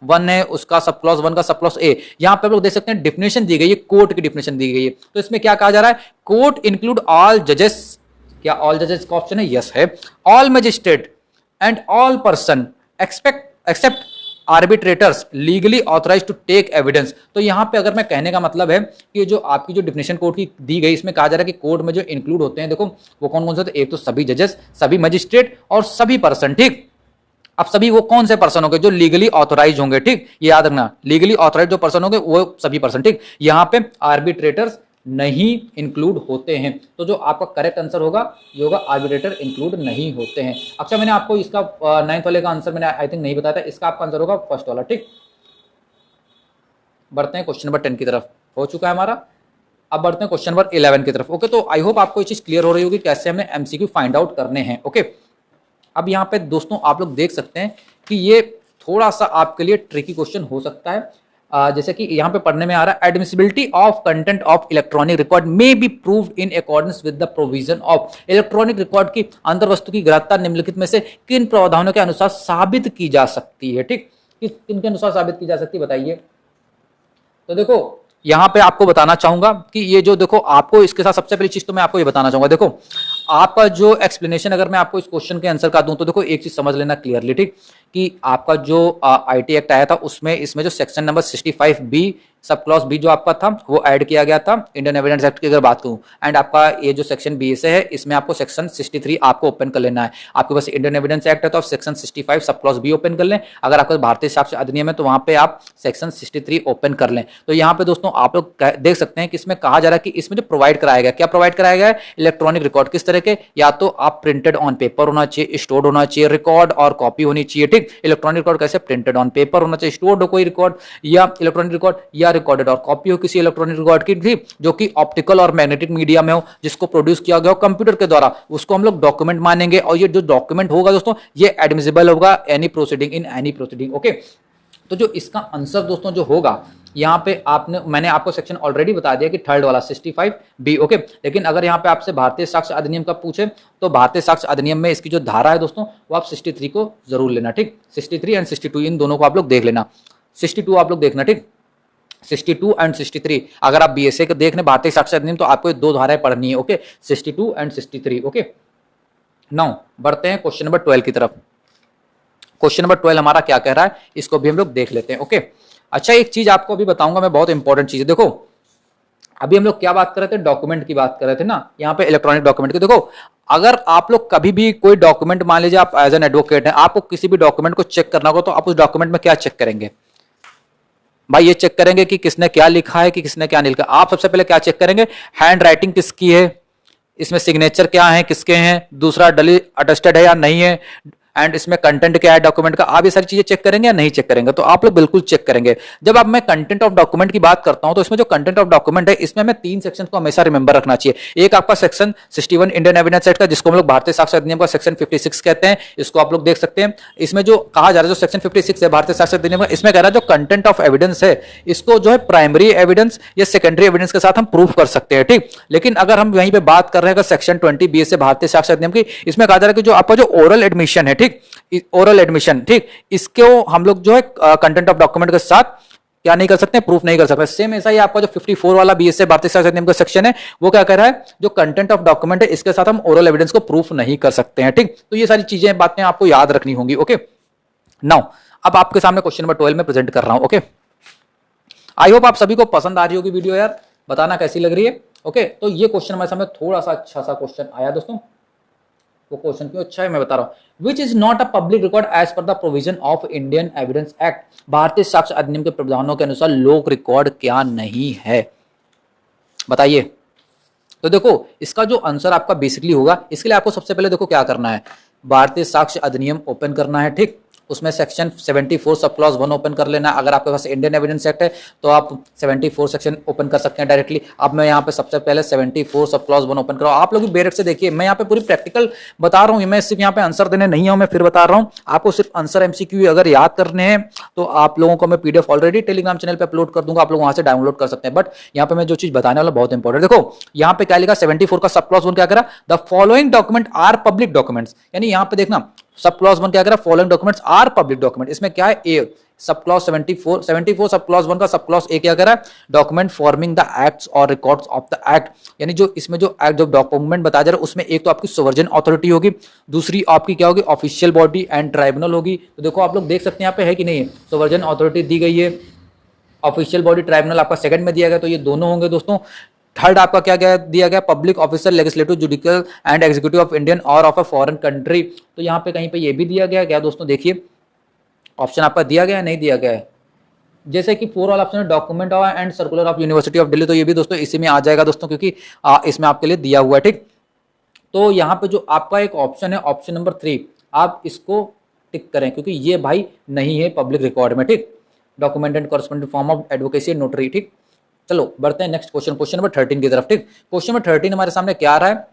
1 है उसका सब क्लॉज 1 का सब क्लॉज ए, यहां पे आप लोग देख सकते हैं डिफिनेशन दी गई है, कोर्ट की डिफिनेशन दी गई है। तो इसमें क्या कहा जा रहा है, कोर्ट इंक्लूड ऑल जजेस, क्या ऑल जजेस का ऑप्शन है, यस है, all magistrate and all person except arbitrators legally authorise to take evidence. तो यहां पे अगर मैं कहने का मतलब है कि जो आपकी जो डिफिनेशन कोर्ट की दी गई, इसमें कहा जा रहा है कि कोर्ट में जो इंक्लूड होते हैं, देखो वो कौन कौन से होते हैं, एक तो सभी जजेस, सभी मजिस्ट्रेट और सभी पर्सन, ठीक। अब सभी वो कौन से पर्सन होंगे, जो लीगली ऑथराइज होंगे, ठीक, ये याद रखना, लीगली ऑथराइज जो पर्सन होंगे वो सभी पर्सन, ठीक। यहां पे आर्बिट्रेटर्स नहीं इंक्लूड होते हैं, तो जो आपका करेक्ट आंसर होगा ये होगा आर्बिट्रेटर इंक्लूड नहीं होते हैं। अच्छा मैंने आपको इसका 9th वाले का आंसर मैंने आई थिंक नहीं बताया था, इसका आपका आंसर होगा फर्स्ट वाला, ठीक। बढ़ते हैं क्वेश्चन नंबर 10 की तरफ, हो चुका है हमारा। अब बढ़ते हैं क्वेश्चन नंबर 11 की तरफ। ओके, तो आई होप आपको ये चीज क्लियर हो रही होगी कैसे हमें एमसीक्यू फाइंड आउट करने हैं। ओके, अब यहाँ पे दोस्तों आप लोग देख सकते हैं कि ये थोड़ा सा आपके लिए ट्रिकी क्वेश्चन हो सकता है। जैसे कि यहाँ पे पढ़ने में आ रहा है, admissibility of content of electronic record may be proved in accordance with the provision of, electronic record की अंतर्वस्तु की ग्राह्यता निम्नलिखित में से किन प्रावधानों के अनुसार साबित की जा सकती है, ठीक। किन के अनुसार साबित की जा सकती है बताइए। तो देखो यहां पे आपको बताना चाहूंगा कि ये जो देखो आपको इसके साथ सबसे पहली चीज तो मैं आपको ये बताना चाहूंगा, देखो आपका जो एक्सप्लेनेशन अगर मैं आपको इस क्वेश्चन के आंसर का दूं तो देखो एक चीज समझ लेना क्लियरली, ठीक, कि आपका जो आईटी एक्ट आया था उसमें इसमें जो section number 65 B sub clause B जो आपका था वो ऐड किया गया था इंडियन एविडेंस एक्ट की अगर बात करूं, एंड आपका ये जो सेक्शन बी से है इसमें आपको सेक्शन 63 आपको ओपन कर लेना है। आपके पास इंडियन एविडेंस एक्ट है तो आप सेक्शन 65 सब क्लॉज बी ओपन कर लें, अगर आपके भारतीय साक्ष्य अधिनियम है तो वहां पे आप सेक्शन 63 ओपन कर लें। तो यहाँ पे दोस्तों आप लोग देख सकते हैं कि इसमें कहा जा रहा है कि इसमें जो प्रोवाइड कराया गया, क्या प्रोवाइड कराया गया है, इलेक्ट्रॉनिक रिकॉर्ड किस तरह के, या तो आप प्रिंटेड ऑन पेपर होना चाहिए, स्टोर्ड होना चाहिए रिकॉर्ड और कॉपी होनी चाहिए, ठीक। इलेक्ट्रॉनिक रिकॉर्ड कैसे, प्रिंटेड ऑन पेपर होना चाहिए, स्टोर्ड हो कोई रिकॉर्ड या इलेक्ट्रॉनिक रिकॉर्ड, या रिकॉर्डेड और कॉपी हो किसी इलेक्ट्रॉनिक रिकॉर्ड की, ठीक, जो कि ऑप्टिकल और मैग्नेटिक मीडिया में हो, जिसको प्रोड्यूस किया गया हो कंप्यूटर के द्वारा, उसको हम लोग डॉक्यूमेंट मानेंगे। और ये जो डॉक्यूमेंट होगा दोस्तों ये एडमिसिबल होगा any proceeding in any proceeding. Okay, तो जो इसका आंसर दोस्तों जो होगा यहाँ पे मैंने आपको सेक्शन ऑलरेडी बता दिया कि थर्ड वाला 65 बी। ओके, लेकिन अगर यहाँ पे आपसे भारतीय साक्ष्य अधिनियम का पूछे तो भारतीय साक्ष्य अधिनियम में इसकी जो धारा है दोस्तों वो आप 63 को जरूर लेना, ठीक। 63 एंड 62 इन दोनों को आप लोग देख लेना, 62 आप लोग देखना, ठीक, 62 एंड 63। अगर आप बीएसए को देखने भारतीय साक्ष्य अधिनियम तो आपको दो धाराएं पढ़नी है। Okay, 62 and 63। ओके, नाउ बढ़ते हैं क्वेश्चन नंबर 12 की तरफ। क्वेश्चन नंबर 12 हमारा क्या कह रहा है इसको भी हम लोग देख लेते हैं। ओके, अच्छा एक चीज आपको अभी बताऊंगा मैं, बहुत इंपॉर्टेंट चीज है। देखो अभी हम लोग क्या बात कर रहे थे, डॉक्यूमेंट की बात कर रहे थे ना, यहाँ पे इलेक्ट्रॉनिक डॉक्यूमेंट की। देखो अगर आप लोग कभी भी कोई डॉक्यूमेंट, मान लीजिए आप एज एन एडवोकेट हैं, आपको किसी भी डॉक्यूमेंट को चेक करना होगा तो आप उस डॉक्यूमेंट में क्या चेक करेंगे भाई, ये चेक करेंगे कि किसने क्या लिखा है कि किसने क्या नहीं लिखा। आप सबसे पहले क्या चेक करेंगे, हैंड राइटिंग किसकी है, इसमें सिग्नेचर क्या है किसके हैं, दूसरा डली अटेस्टेड है या नहीं है, एंड इसमें कंटेंट क्या है डॉक्यूमेंट का। आप ये सारी चीजें चेक करेंगे या नहीं चेक करेंगे, तो आप लोग बिल्कुल चेक करेंगे। जब अब मैं कंटेंट ऑफ डॉक्यूमेंट की बात करता हूं तो इसमें जो कंटेंट ऑफ डॉक्यूमेंट है इसमें हमें 3 सेक्शन को हमेशा रिमेंबर रखना चाहिए। एक आपका सेक्शन 61 इंडियन एविडेंस एक्ट का, जिसको हम लोग भारतीय साक्ष्य अधिनियम का सेक्शन 56 कहते हैं, इसको आप लोग देख सकते हैं। इसमें जो कहा जा रहा है, जो सेक्शन 56 है भारतीय साक्ष्य अधिनियम का, इसमें कह रहा है जो कंटेंट ऑफ एविडेंस है इसको जो है प्राइमरी एविडेंस या सेकेंडरी एविडेंस के साथ हम प्रूफ कर सकते हैं, ठीक। लेकिन अगर हम वहीं पे बात कर रहे हैं सेक्शन 20 बी से भारतीय साक्ष्य अधिनियम की, इसमें कहा जा रहा है कि जो आपका जो ओरल एडमिशन है, ठीक, ओरल एडमिशन, ठीक, इसको हम लोग जो है कंटेंट ऑफ डॉक्यूमेंट के साथ क्या नहीं कर सकते, प्रूफ नहीं कर सकते। सेम ऐसा ही आपका जो 54 वाला बीएसए भारतीय साक्ष्य अधिनियम का सेक्शन है वो क्या कह रहा है, जो कंटेंट ऑफ डॉक्यूमेंट है इसके साथ हम ओरल एविडेंस को प्रूफ नहीं कर सकते हैं, ठीक। तो ये सारी चीजें बातें आपको याद रखनी होंगी। ओके, नाउ अब आपके सामने क्वेश्चन नंबर 12 में प्रेजेंट कर रहा हूं। ओके, आई होप आप सभी को पसंद आ रही होगी वीडियो यार, बताना कैसी लग रही है। ओके, तो ये क्वेश्चन हमारे सामने थोड़ा सा अच्छा सा क्वेश्चन आया दोस्तों। वो क्वेश्चन क्यों अच्छा है मैं बता रहा हूं। Which is not a public record as per the provision of Indian evidence act. भारतीय साक्ष्य अधिनियम के प्रावधानों के अनुसार लोक रिकॉर्ड क्या नहीं है, बताइए। तो देखो इसका जो आंसर आपका बेसिकली होगा, इसके लिए आपको सबसे पहले देखो क्या करना है, भारतीय साक्ष्य अधिनियम ओपन करना है, ठीक। उसमें सेक्शन 74 सब क्लॉज 1 ओपन कर लेना। अगर आपके पास इंडियन एविडेंस एक्ट है तो आप 74 सेक्शन ओपन कर सकते हैं डायरेक्टली। अब मैं यहाँ पे सबसे पहले 74 सब क्लॉज 1 ओपन करो। आप लोग भी बेरेट से देखिए, मैं यहाँ पे पूरी प्रैक्टिकल बता रहा हूँ, मैं सिर्फ यहाँ पे आंसर देने नहीं हूँ, मैं फिर बता रहा हूँ आपको सिर्फ आंसर एमसीक्यू अगर याद करने हैं तो आप लोगों को मैं पीडीएफ ऑलरेडी टेलीग्राम चैनल पे अपलोड कर दूंगा, आप लोग वहां से डाउनलोड कर सकते हैं। बट यहाँ पे मैं जो चीज बताने वाला बहुत इंपॉर्टेंट, देखो यहाँ पे क्या लिखा 74 का सब क्लॉज 1 क्या करा, the following document are public documents, यानी यहाँ पे देखना सब क्लॉज 1 क्या करा, following documents are public document. इसमें क्या है, ए सब क्लॉज 74 सब क्लॉज 1 का सब क्लॉज ए क्या करा, डॉक्यूमेंट फॉर्मिंग द एक्ट्स और रिकॉर्ड्स ऑफ द एक्ट, यानी जो इसमें जो एक्ट जो डॉक्यूमेंट बताया जा रहा है उसमें एक तो आपकी सोवर्जन अथॉरिटी होगी, दूसरी आपकी क्या होगी, ऑफिशियल बॉडी एंड ट्राइब्यूनल होगी। तो देखो आप लोग देख सकते हैं यहाँ पे है कि नहीं है, सोवर्जन अथॉरिटी दी गई है, ऑफिशियल बॉडी ट्राइब्यूनल आपका सेकंड में दिया गया, तो ये दोनों होंगे दोस्तों। थर्ड आपका क्या गया दिया गया, public officer legislative judicial and executive of Indian और ऑफ अ फॉरेन कंट्री। तो यहाँ पे कहीं पे ये भी दिया गया क्या दोस्तों, देखिए ऑप्शन आपका दिया गया है नहीं दिया गया है, जैसे कि 4 वाला ऑप्शन है document and circular of university of Delhi, तो ये भी दोस्तों इसी में आ जाएगा दोस्तों, क्योंकि इसमें आपके लिए दिया हुआ है, ठीक। तो यहाँ पे जो आपका एक ऑप्शन है ऑप्शन नंबर 3, आप इसको टिक करें क्योंकि ये भाई नहीं है पब्लिक रिकॉर्ड में, ठीक। Document and corresponding form of advocacy notary, ठीक। चलो बढ़ते हैं नेक्स्ट क्वेश्चन, क्वेश्चन नंबर 13 की तरफ, ठीक। क्वेश्चन नंबर 13 हमारे सामने क्या आ रहा है,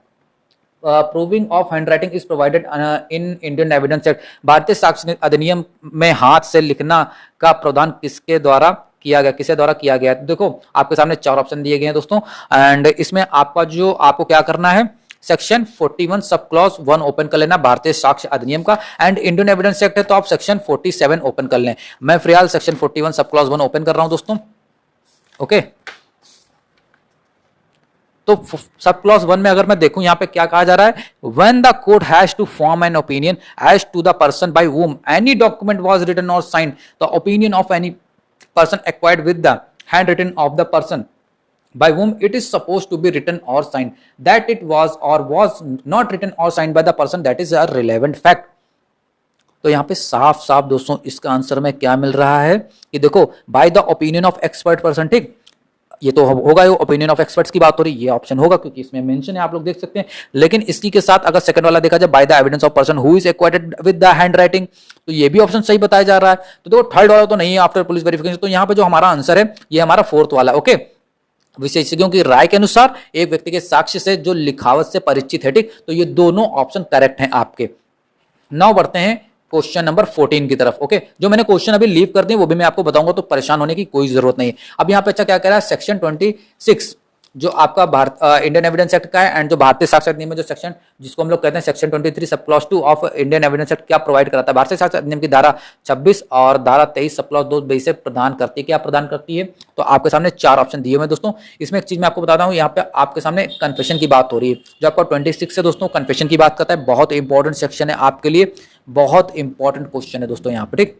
proving of handwriting is provided in Indian evidence act. भारतीय साक्ष्य अधिनियम में हाथ से लिखना का प्रावधान किसके द्वारा किया गया, किसे द्वारा किया गया। देखो आपके सामने 4 ऑप्शन दिए गए हैं दोस्तों, एंड इसमें आपका जो आपको क्या करना है, सेक्शन 41 सब क्लॉज 1 ओपन कर लेना भारतीय साक्ष्य अधिनियम का, एंड इंडियन एविडेंस एक्ट है तो आप सेक्शन 47 ओपन कर लें। मैं फिलहाल सेक्शन 41 सब क्लॉज 1 ओपन कर रहा हूं दोस्तों, ओके। तो सब क्लॉज 1 में अगर मैं देखूं यहाँ पे क्या कहा जा रहा है, when the court has to form an opinion as to the person by whom any document was written or signed, the opinion of any person acquired with the handwritten of the person by whom it is supposed to be written or signed, that it was or was not written or signed by the person, that is a relevant fact। तो यहां पे साफ साफ दोस्तों इसका आंसर में क्या मिल रहा है कि देखो by the opinion of expert person, ठीक। ये तो होगा, ओपिनियन ऑफ एक्सपर्ट्स की बात हो रही है, ये ऑप्शन होगा क्योंकि इसमें मेंशन है, आप लोग देख सकते हैं। लेकिन इसी के साथ अगर सेकंड वाला देखा जाए by the evidence of person who is acquired with the hand writing, तो ये भी ऑप्शन सही बताया जा रहा है। तो देखो थर्ड वाला तो नहीं है आफ्टर पुलिस वेरिफिकेशन, तो यहाँ पे जो हमारा आंसर है ये हमारा फोर्थ वाला, ओके। विशेषज्ञों की राय के अनुसार एक व्यक्ति के साक्ष्य से जो लिखावट से परिचित है, ठीक, तो ये दोनों ऑप्शन करेक्ट हैं आपके। नाउ बढ़ते हैं क्वेश्चन नंबर 14 की तरफ, ओके। जो मैंने क्वेश्चन अभी लीव कर दिए वो भी मैं आपको बताऊंगा, तो परेशान होने की कोई जरूरत नहीं है। अब यहाँ पे अच्छा क्या कह रहा है, सेक्शन 26 जो आपका भारत इंडियन एविडेंस एक्ट का है, एंड जो भारतीय साक्ष्य अधिनियम में जो सेक्शन जिसको हम लोग कहते हैं section 23 sub clause 2 of Indian evidence act क्या प्रोवाइड कराता है, भारतीय साक्ष्य अधिनियम की धारा 26 और धारा 23 सब क्लॉज 2 से प्रदान करती है, क्या प्रदान करती है। तो आपके सामने 4 ऑप्शन दिए हुए दोस्तों। इसमें एक चीज मैं आपको बताता हूँ, यहाँ पे आपके सामने कन्फेशन की बात हो रही है, जो आपका 26 से दोस्तों कन्फेशन की बात करता है, बहुत इंपॉर्टेंट सेक्शन है आपके लिए, बहुत इंपॉर्टेंट क्वेश्चन है दोस्तों यहाँ पे, ठीक।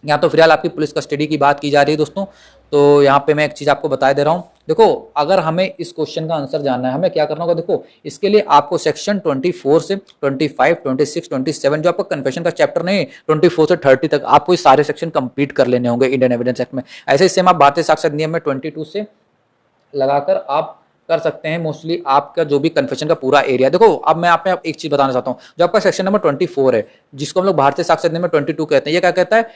यहाँ तो फिलहाल आपकी पुलिस कस्टडी की बात की जा रही है दोस्तों। तो यहाँ पे मैं एक चीज आपको बता दे रहा हूँ, देखो अगर हमें इस क्वेश्चन का आंसर जानना है हमें क्या करना होगा, देखो इसके लिए आपको सेक्शन 24 से 25, 26, 27 जो आपका कन्फेशन का चैप्टर नहीं 24 से 30 तक आपको ये सारे सेक्शन कंप्लीट कर लेने होंगे इंडियन एविडेंस एक्ट में। ऐसे ही सेम आप भारतीय साक्ष्य अधिनियम में 22 से लगाकर आप कर सकते हैं मोस्टली आपका जो भी कन्फेशन का पूरा एरिया। देखो अब मैं आप में एक चीज बताना चाहता हूँ, जो आपका सेक्शन नंबर 24 है जिसको हम लोग भारतीय साक्ष्य अधिनियम में 22 कहते हैं, ये क्या कहता है,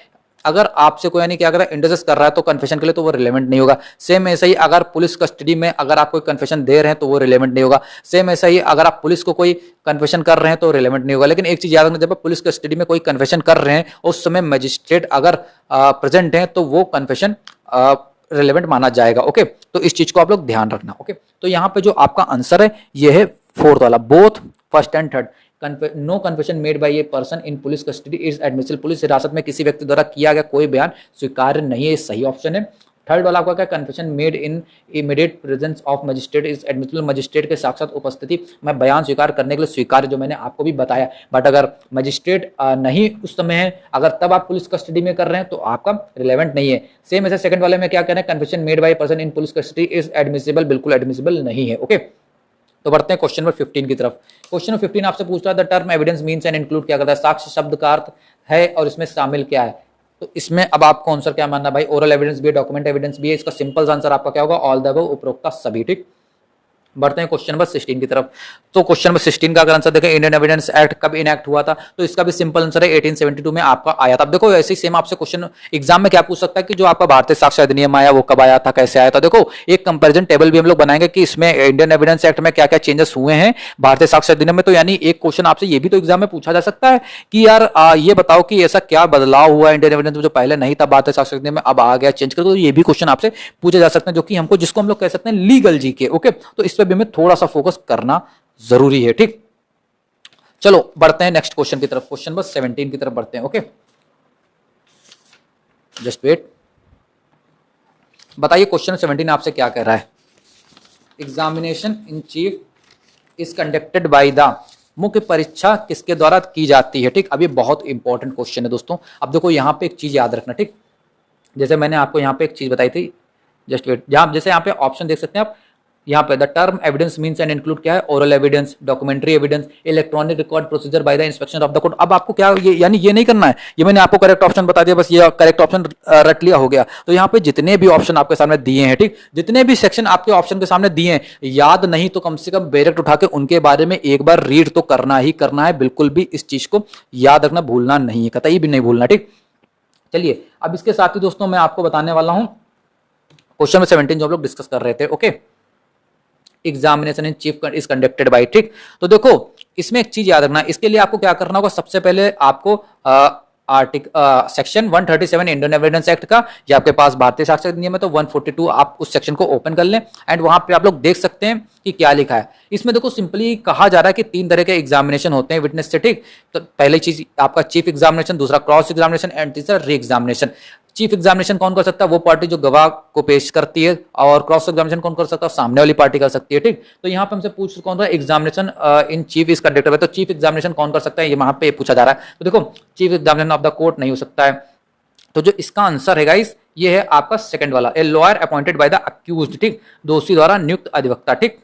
अगर आपसे कोई यानी क्या कर रहा है इंडस्ट्रेस कर रहा है तो कन्फेशन के लिए तो वो रिलेवेंट नहीं होगा। सेम ऐसा ही अगर पुलिस कस्टडी में अगर आप कोई कन्फेशन दे रहे हैं तो वो रिलेवेंट नहीं होगा। सेम ऐसा ही अगर आप पुलिस को कोई कन्फेशन कर रहे हैं तो रिलेवेंट नहीं होगा। लेकिन एक चीज याद रखना, जब आप पुलिस कस्टडी में कोई कन्फेशन कर रहे हैं उस समय मजिस्ट्रेट अगर प्रेजेंट है तो वो कन्फेशन रिलेवेंट माना जाएगा, ओके। तो इस चीज को आप लोग ध्यान रखना, ओके। तो यहाँ पे जो आपका आंसर है ये है फोर्थ वाला, both first and third. No confession made by a person in police custody is admissible, police हिरासत में किसी व्यक्ति द्वारा किया गया कोई बयान स्वीकार्य नहीं है, सही ऑप्शन है। थर्ड वाला आपका क्या, confession made in immediate presence of magistrate is admissible, magistrate के साक्षात उपस्थिति में बयान स्वीकार करने के लिए स्वीकार्य, जो मैंने आपको भी बताया। बट अगर मजिस्ट्रेट नहीं उस समय है, अगर तब आप पुलिस कस्टडी में कर रहे हैं तो आपका रिलेवेंट नहीं है। सेम ऐसे सेकंड वाले में क्या कहना है, confession made by person in police custody is admissible, बिल्कुल एडमिसिबल नहीं है, ओके। तो बढ़ते हैं क्वेश्चन नंबर 15 की तरफ। क्वेश्चन नंबर 15 आपसे पूछ रहा है the term evidence means and include क्या करता है, साक्ष्य शब्द का अर्थ है और इसमें शामिल क्या है। तो इसमें अब आपको आंसर क्या मानना भाई, ओरल एविडेंस भी है, डॉक्यूमेंट एविडेंस भी है, इसका सिंपल आंसर आपका क्या होगा, ऑल द अबव, उपरोक्त सभी। ठीक, बढ़ते हैं क्वेश्चन नंबर 16 की तरफ। तो क्वेश्चन नंबर 16 का अगर आंसर देखें, इंडियन एविडेंस एक्ट कब इनैक्ट हुआ था, तो इसका भी सिंपल आंसर है 1872 में आपका आया था। अब देखो ऐसे ही सेम आपसे क्वेश्चन एग्जाम में क्या पूछ सकता है कि जो आपका भारतीय साक्ष्य अधिनियम आया वो कब आया था, कैसे आया था। देखो एक कंपैरिजन टेबल भी हम लोग बनाएंगे कि इसमें इंडियन एविडेंस एक्ट में क्या क्या चेंजेस हुए हैं भारतीय साक्ष्य अधिनियम में। तो यानी एक क्वेश्चन आपसे ये भी तो एग्जाम में पूछा जा सकता है कि यार ये बताओ कि ऐसा क्या बदलाव हुआ इंडियन एविडेंस में जो पहले नहीं था भारतीय साक्ष्य अधिनियम में, अब आ गया चेंज कर। तो ये भी क्वेश्चन आपसे पूछे जा सकते हैं जो कि हमको, जिसको हम लोग कह सकते हैं लीगल जी के। ओके, तो इस पर भी हमें थोड़ा सा फोकस करना जरूरी है। ठीक, चलो बढ़ते हैं नेक्स्ट क्वेश्चन की तरफ, क्वेश्चन नंबर 17 की तरफ बढ़ते हैं। ओके, जस्ट वेट, बताइए क्वेश्चन 17 आपसे क्या कह रहा है। Examination in chief is conducted by the, मुख्य परीक्षा किसके द्वारा की जाती है। ठीक, अब ये बहुत इंपॉर्टेंट क्वेश्चन है दोस्तों। अब देखो यहां पे एक चीज याद रखना, ठीक, जैसे मैंने आपको यहां पे एक चीज बताई थी, जस्ट वेट, जहां जैसे यहाँ पे ऑप्शन देख सकते हैं आप, यहाँ पे the term evidence means and include क्या है, oral evidence, documentary evidence, electronic record procedure by the inspection of the court. अब आपको क्या ये यानी ये नहीं करना है, ये मैंने आपको करेक्ट ऑप्शन बता दिया, बस ये करेक्ट ऑप्शन रट लिया हो गया। तो यहाँ पे जितने भी ऑप्शन आपके सामने दिए हैं, ठीक, जितने भी सेक्शन आपके ऑप्शन के सामने दिए हैं, याद नहीं तो कम से कम डायरेक्ट उठा के उनके बारे में एक बार रीड तो करना ही करना है। बिल्कुल भी इस चीज को याद रखना भूलना नहीं है, कतई भी नहीं भूलना। ठीक, चलिए अब इसके साथ ही दोस्तों मैं आपको बताने वाला हूं क्वेश्चन नंबर 17 जो हम लोग डिस्कस कर रहे थे। Okay, examination in chief is conducted by. ठीक, तो देखो इसमें एक चीज याद रखना, इसके लिए आपको क्या करना होगा, सबसे पहले आपको सेक्शन 137 इंडियन एविडेंस एक्ट का, या आपके पास भारतीय साक्ष्य अधिनियम है तो 142 आप उस सेक्शन को ओपन कर लें एंड वहां पे आप लोग देख सकते हैं कि क्या लिखा है। इसमें देखो सिंपली कहा जा रहा है कि 3 तरह के एग्जामिनेशन होते हैं विटनेस से। ठीक, तो पहली चीज आपका चीफ एग्जामिनेशन, दूसरा क्रॉस एग्जामिनेशन एंड तीसरा री एग्जामिनेशन। चीफ एग्जामिनेशन कौन कर सकता है, वो पार्टी जो गवाह को पेश करती है, और क्रॉस एग्जामिनेशन कौन कर सकता है, सामने वाली पार्टी कर सकती है। ठीक, तो यहाँ पे हमसे पूछ कौन रहा है, examination in chief is conducted. तो चीफ एग्जामिनेशन कौन कर सकता है, ये वहां पे पूछा जा रहा है। तो देखो chief examination of the court नहीं हो सकता है, तो जो इसका आंसर है गाइस ये है आपका सेकंड वाला, a lawyer appointed by the accused. ठीक, दोषी द्वारा नियुक्त अधिवक्ता। ठीक,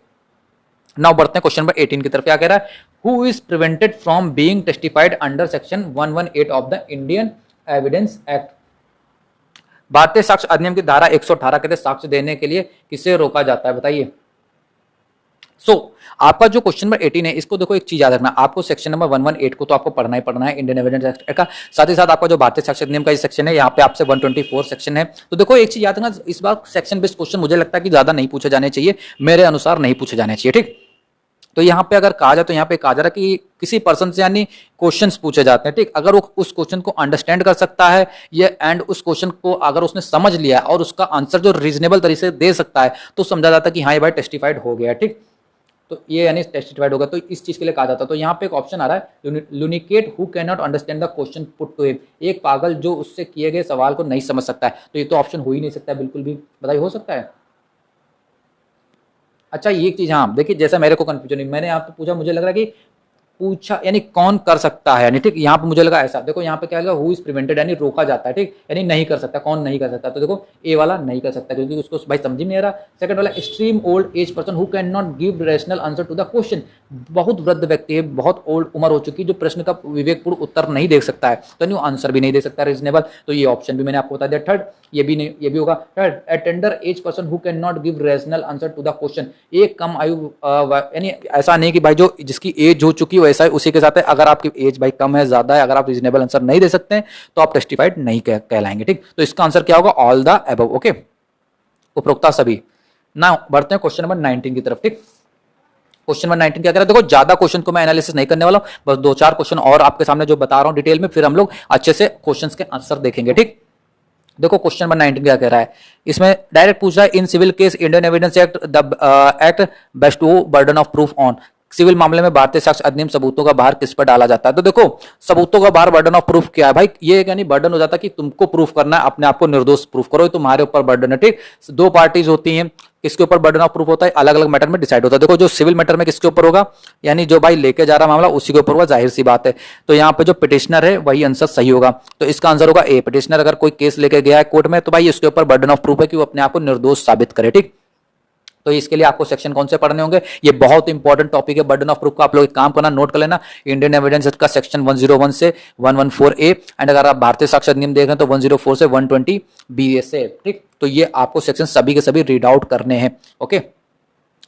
नाउ बढ़ते हैं क्वेश्चन नंबर 18 की तरफ। क्या कह रहा है, who is prevented from being testified under section 118 of the Indian evidence act. भारतीय साक्ष्य अधिनियम की धारा 118 के तहत साक्ष्य देने के लिए किसे रोका जाता है, बताइए। आपका जो क्वेश्चन नंबर 18 है, इसको देखो एक चीज याद रखना, आपको सेक्शन नंबर 118 को तो आपको पढ़ना ही पढ़ना है इंडियन एविडेंस एक्ट का, साथ ही साथ आपका जो भारतीय साक्ष्य अधिनियम का ये सेक्शन है, यहाँ पे आपसे 124 सेक्शन है। तो देखो एक चीज याद रखना, इस बार सेक्शन बेस्ड क्वेश्चन मुझे लगता है कि ज्यादा नहीं पूछे जाने चाहिए, मेरे अनुसार नहीं पूछे जाने चाहिए। ठीक, तो यहाँ पे अगर कहा जाए तो यहाँ पे कहा जा रहा है कि किसी पर्सन से यानी क्वेश्चंस पूछे जाते हैं। ठीक, अगर वो उस क्वेश्चन को अंडरस्टैंड कर सकता है ये एंड उस क्वेश्चन को अगर उसने समझ लिया और उसका आंसर जो रीजनेबल तरीके से दे सकता है तो समझा जाता है कि हाँ ये भाई टेस्टिफाइड हो गया। ठीक, तो ये यानी टेस्टिफाइड होगा, तो इस चीज के लिए कहा जाता है। तो यहाँ पे एक ऑप्शन आ रहा है, lunatic who can not understand the question put to him, एक पागल जो उससे किए गए सवाल को नहीं समझ सकता है। तो ये तो ऑप्शन हो ही नहीं सकता है बिल्कुल भी, बताइए हो सकता है। अच्छा ये चीज, हाँ देखिए जैसा मेरे को कंफ्यूजन है, मैंने आपसे पूछा, मुझे लग रहा है कि पूछा यानी कौन कर सकता है, यानी ठीक यहाँ पे मुझे लगा ऐसा। देखो यहाँ पे क्या लगा, हु इज प्रिवेंटेड यानी रोका जाता है। ठीक, यानी नहीं कर सकता, कौन नहीं कर सकता, तो देखो ए वाला नहीं कर सकता क्योंकि उसको भाई समझ में नहीं आ रहा। सेकंड वाला extreme old age person who can not give rational answer to the question, बहुत वृद्ध व्यक्ति है, बहुत ओल्ड उम्र हो चुकी है, जो प्रश्न का विवेकपूर्ण उत्तर नहीं दे सकता है, तो नहीं आंसर भी नहीं दे सकता रीजनेबल, तो ये ऑप्शन भी मैंने आपको बता दिया। थर्ड ये भी नहीं, ये भी होगा। Third, a tender age person who can not give rational answer to the question, एक कम आयु यानी ऐसा नहीं कि भाई जो जिसकी एज हो चुकी है वैसा है उसी के साथ है, अगर आपकी एज भाई कम है ज्यादा है, अगर आप रीजनेबल आंसर नहीं दे सकते हैं तो आप टेस्टिफाइड नहीं कहलाएंगे। ठीक, तो इसका आंसर क्या होगा, ऑल द अबव। ओके, उपरोक्त सभी। नाउ बढ़ते हैं क्वेश्चन नंबर 19 की तरफ। ठीक, क्वेश्चन नंबर 19 क्या कह रहा है, देखो ज्यादा क्वेश्चन को मैं एनालिसिस नहीं करने वाला हूं, बस 2-4 क्वेश्चन और आपके सामने जो बता रहा हूं डिटेल में, फिर हम लोग अच्छे से क्वेश्चंस के आंसर देखेंगे। ठीक, देखो क्वेश्चन नंबर 19 क्या कह रहा है, इसमें डायरेक्ट पूछ रहा है, in civil case Indian evidence act the act बेस्टो burden of proof on, civil मामले में भारतीय साक्ष्य अधिनियम सबूतों का भार किस पर डाला जाता है। तो देखो सबूतों का भार, बर्डन ऑफ प्रूफ क्या है भाई, ये यानी बर्डन हो जाता है कि तुमको प्रूफ करना है, अपने आप को निर्दोष प्रूफ करो, तुम्हारे ऊपर बर्डन है। ठीक, 2 पार्टीज होती हैं, किसके ऊपर बर्डन ऑफ प्रूफ होता है, अलग अलग मैटर में डिसाइड होता है। देखो जो सिविल मैटर में किसके ऊपर होगा, यानी जो भाई लेके जा रहा मामला उसी के ऊपर होगा, जाहिर सी बात है। तो यहाँ पे जो पिटिशनर है वही आंसर सही होगा, तो इसका आंसर होगा ए। पिटिशनर अगर कोई केस लेके गया है कोर्ट में तो भाई इसके ऊपर बर्डन ऑफ प्रूफ है कि वो अपने आप को निर्दोष साबित करे। ठीक, तो इसके लिए आपको सेक्शन कौन से पढ़ने होंगे, ये बहुत इंपॉर्टेंट टॉपिक है बर्डन ऑफ प्रूफ का। आप लोग एक काम करना, नोट कर लेना, इंडियन एविडेंस एक्ट का सेक्शन 101 से 114A, एंड अगर आप भारतीय साक्ष्य अधिनियम देख रहे हैं तो 104 से 120B से, ठीक। तो ये आपको सेक्शन सभी के सभी रीड आउट करने हैं। Okay,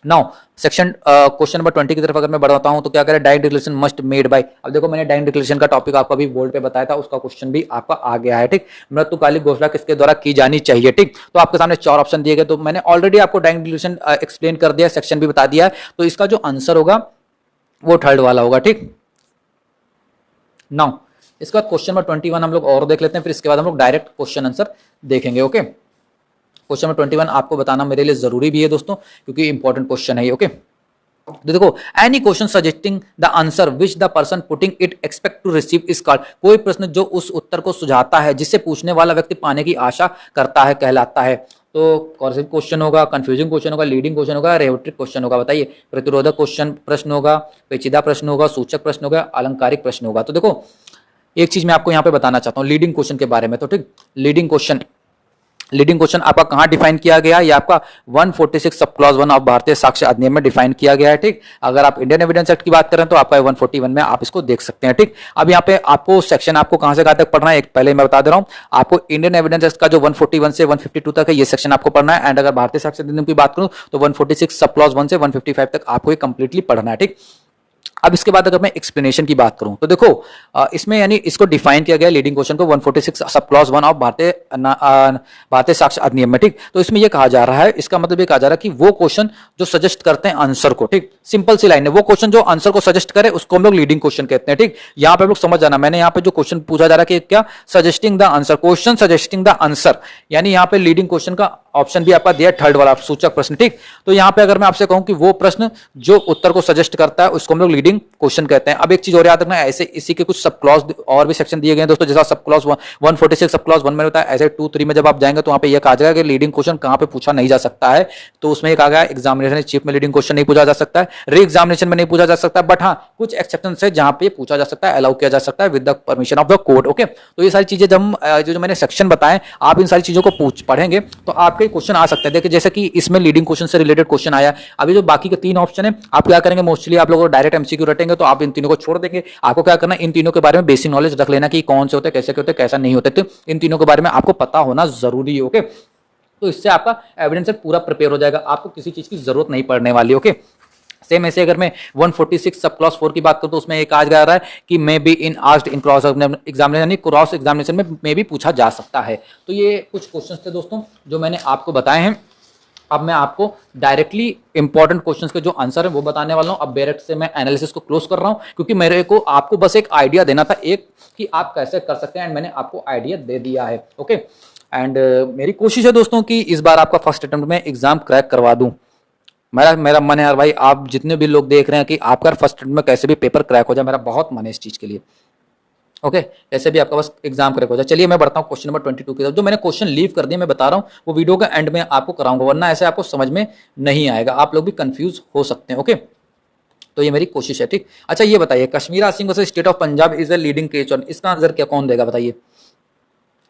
now section question number 20 की तरफ अगर मैं बढ़ाता हूं तो क्या करें, direct declaration must made by. अब देखो मैंने डायरेक्ट डिक्लेरेशन का टॉपिक आपको अभी बोर्ड पे बताया था, उसका क्वेश्चन भी आपका आ गया है, ठीक। मृत्युकालिक घोषणा किसके द्वारा की जानी चाहिए, ठीक। तो आपके सामने 4 ऑप्शन दिए गए, तो मैंने ऑलरेडी आपको डायरेक्ट डिक्लेरेशन एक्सप्लेन कर दिया, सेक्शन भी बता दिया है, तो इसका जो आंसर होगा वो थर्ड वाला होगा, ठीक। नाउ इसके बाद क्वेश्चन नंबर 21 हम लोग और देख लेते हैं, फिर इसके बाद हम लोग डायरेक्ट क्वेश्चन आंसर देखेंगे। ओके, क्वेश्चन नंबर 21 आपको बताना मेरे लिए जरूरी भी है दोस्तों, क्योंकि इंपॉर्टेंट क्वेश्चन है ये। ओके, तो देखो, any question suggesting the answer which the person putting it expect to receive is called. कोई प्रश्न जो उस उत्तर को सुझाता है जिसे पूछने वाला व्यक्ति पाने की आशा करता है, कहलाता है। तो कॉर्सिव क्वेश्चन होगा, कंफ्यूजिंग क्वेश्चन होगा, लीडिंग क्वेश्चन होगा, रेटोरिक क्वेश्चन होगा, बताइए। प्रतिरोधक क्वेश्चन प्रश्न होगा, पेचीदा प्रश्न होगा, सूचक प्रश्न होगा, अलंकारिक प्रश्न होगा। तो देखो एक चीज मैं आपको यहाँ पे बताना चाहता हूँ लीडिंग क्वेश्चन के बारे में, तो ठीक, लीडिंग क्वेश्चन आपका कहां डिफाइन किया गया है, ये आपका 146 सब क्लॉज 1 ऑफ भारतीय साक्ष्य अधिनियम में डिफाइन किया गया है, ठीक। अगर आप इंडियन एविडेंस एक्ट की बात करें तो आपका 141 में आप इसको देख सकते हैं, ठीक। अब यहाँ पे आपको सेक्शन आपको कहां से कहां तक पढ़ना है, एक पहले मैं बता दे रहा हूं आपको, इंडियन एविडेंस एक्ट का जो 141 से 152 तक है ये सेक्शन आपको पढ़ना है, एंड अगर भारतीय साक्ष्य अधिनियम की बात करूं तो 146 सब क्लॉज 1 से 155 तक आपको ये कंप्लीटली पढ़ना है, ठीक। अब इसके बाद अगर मैं एक्सप्लेनेशन की बात करूं तो देखो इसमें यानी इसको डिफाइन किया गया लीडिंग क्वेश्चन को 146 सब क्लॉज 1 ऑफ भारतीय साक्ष्य अधिनियम में, ठीक। तो इसमें यह कहा जा रहा है, इसका मतलब ये कहा जा रहा है कि वो क्वेश्चन जो सजेस्ट करते हैं आंसर को, ठीक, सिंपल सी लाइन है, वो क्वेश्चन जो आंसर को सजेस्ट करे उसको हम लोग लीडिंग क्वेश्चन कहते हैं, ठीक। यहां पे लोग समझ जाना, मैंने यहाँ पे जो क्वेश्चन पूछा जा रहा है कि क्या, suggesting the answer, question suggesting the answer, यानी यहाँ पे लीडिंग क्वेश्चन का ऑप्शन भी आपका दिया थर्ड वाला, सूचक प्रश्न, ठीक। तो यहाँ पे अगर मैं आपसे कहूं कि वो प्रश्न जो उत्तर को सजेस्ट करता है उसको हम लोग लीडिंग क्वेश्चन कहते हैं। अब एक चीज और याद रखना, ऐसे इसी के कुछ सब क्लॉज और भी सेक्शन दिए गए हैं दोस्तों, जैसा सब क्लॉज 146 सब क्लॉज 1 में होता है, ऐसे 2, 3 में जब आप जाएंगे तो वहां पे यह कहा जाएगा कि लीडिंग क्वेश्चन कहां पे पूछा नहीं जा सकता है। तो उसमें कहा गया एग्जामिनेशन चीफ में लीडिंग क्वेश्चन नहीं पूछा जा सकता है, री एग्जामिनेशन में नहीं पूछा जा सकता, बट हाँ कुछ एक्सेप्शन है जहां पे पूछा जा सकता है, अलाउ किया जा सकता है with the permission of the court. Okay, तो ये सारी चीजें जब जो मैंने सेक्शन बताए आप इन सारी चीजों को पढ़ेंगे तो आपके क्वेश्चन आ सकते हैं। देखिए जैसे कि इसमें लीडिंग क्वेश्चन से रिलेटेड क्वेश्चन आया, अभी जो बाकी के 3 ऑप्शन है आप क्या करेंगे, मोस्टली आप लोग डायरेक्ट एमसीक्यू रटेंगे तो आप इन तीनों को छोड़ देंगे। आपको क्या करना है, इन तीनों के बारे में बेसिक नॉलेज रख लेना कि कौन से होते हैं, कैसे होते हैं, कैसा नहीं होते, तो इन तीनों के बारे में आपको पता होना जरूरी है। ओके, तो इससे आपका एविडेंस पूरा प्रिपेयर हो जाएगा, आपको किसी चीज की जरूरत नहीं पड़ने वाली। ओके, सेम ऐसे अगर मैं 146 सब क्लॉज 4 की बात करूं तो उसमें एक आज जा रहा है कि may be in asked in cross examination, यानी क्रॉस एग्जामिनेशन में मे भी पूछा जा सकता है। तो ये कुछ क्वेश्चंस थे दोस्तों जो मैंने आपको बताए हैं। अब मैं आपको डायरेक्टली इंपॉर्टेंट क्वेश्चंस के जो आंसर है वो बताने वाला हूं। अब डायरेक्ट से मैं एनालिसिस को क्लोज कर रहा हूं, क्योंकि मेरे को आपको बस एक आइडिया देना था एक कि आप कैसे कर सकते हैं, एंड मैंने आपको आइडिया दे दिया है। ओके, एंड मेरी कोशिश है दोस्तों कि इस बार आपका फर्स्ट अटेम्प्ट में एग्जाम क्रैक करवा दूं। मेरा मन है यार भाई, आप जितने भी लोग देख रहे हैं कि आपका फर्स्ट अटेम्प्ट में कैसे भी पेपर क्रैक हो जाए, मेरा बहुत मन है इस चीज के लिए। ओके, ऐसे भी आपका बस एग्जाम क्रैक हो जाए। चलिए मैं बढ़ता हूँ क्वेश्चन नंबर 22 की तरफ। जो मैंने क्वेश्चन लीव कर दिया मैं बता रहा हूँ वो वीडियो के एंड में आपको कराऊंगा, वरना ऐसे आपको समझ में नहीं आएगा, आप लोग भी कंफ्यूज हो सकते हैं। ओके, तो ये मेरी कोशिश है, ठीक। अच्छा ये बताइए, Kashmira Singh versus state of Punjab is a leading case on, इसका आंसर क्या कौन देगा बताइए,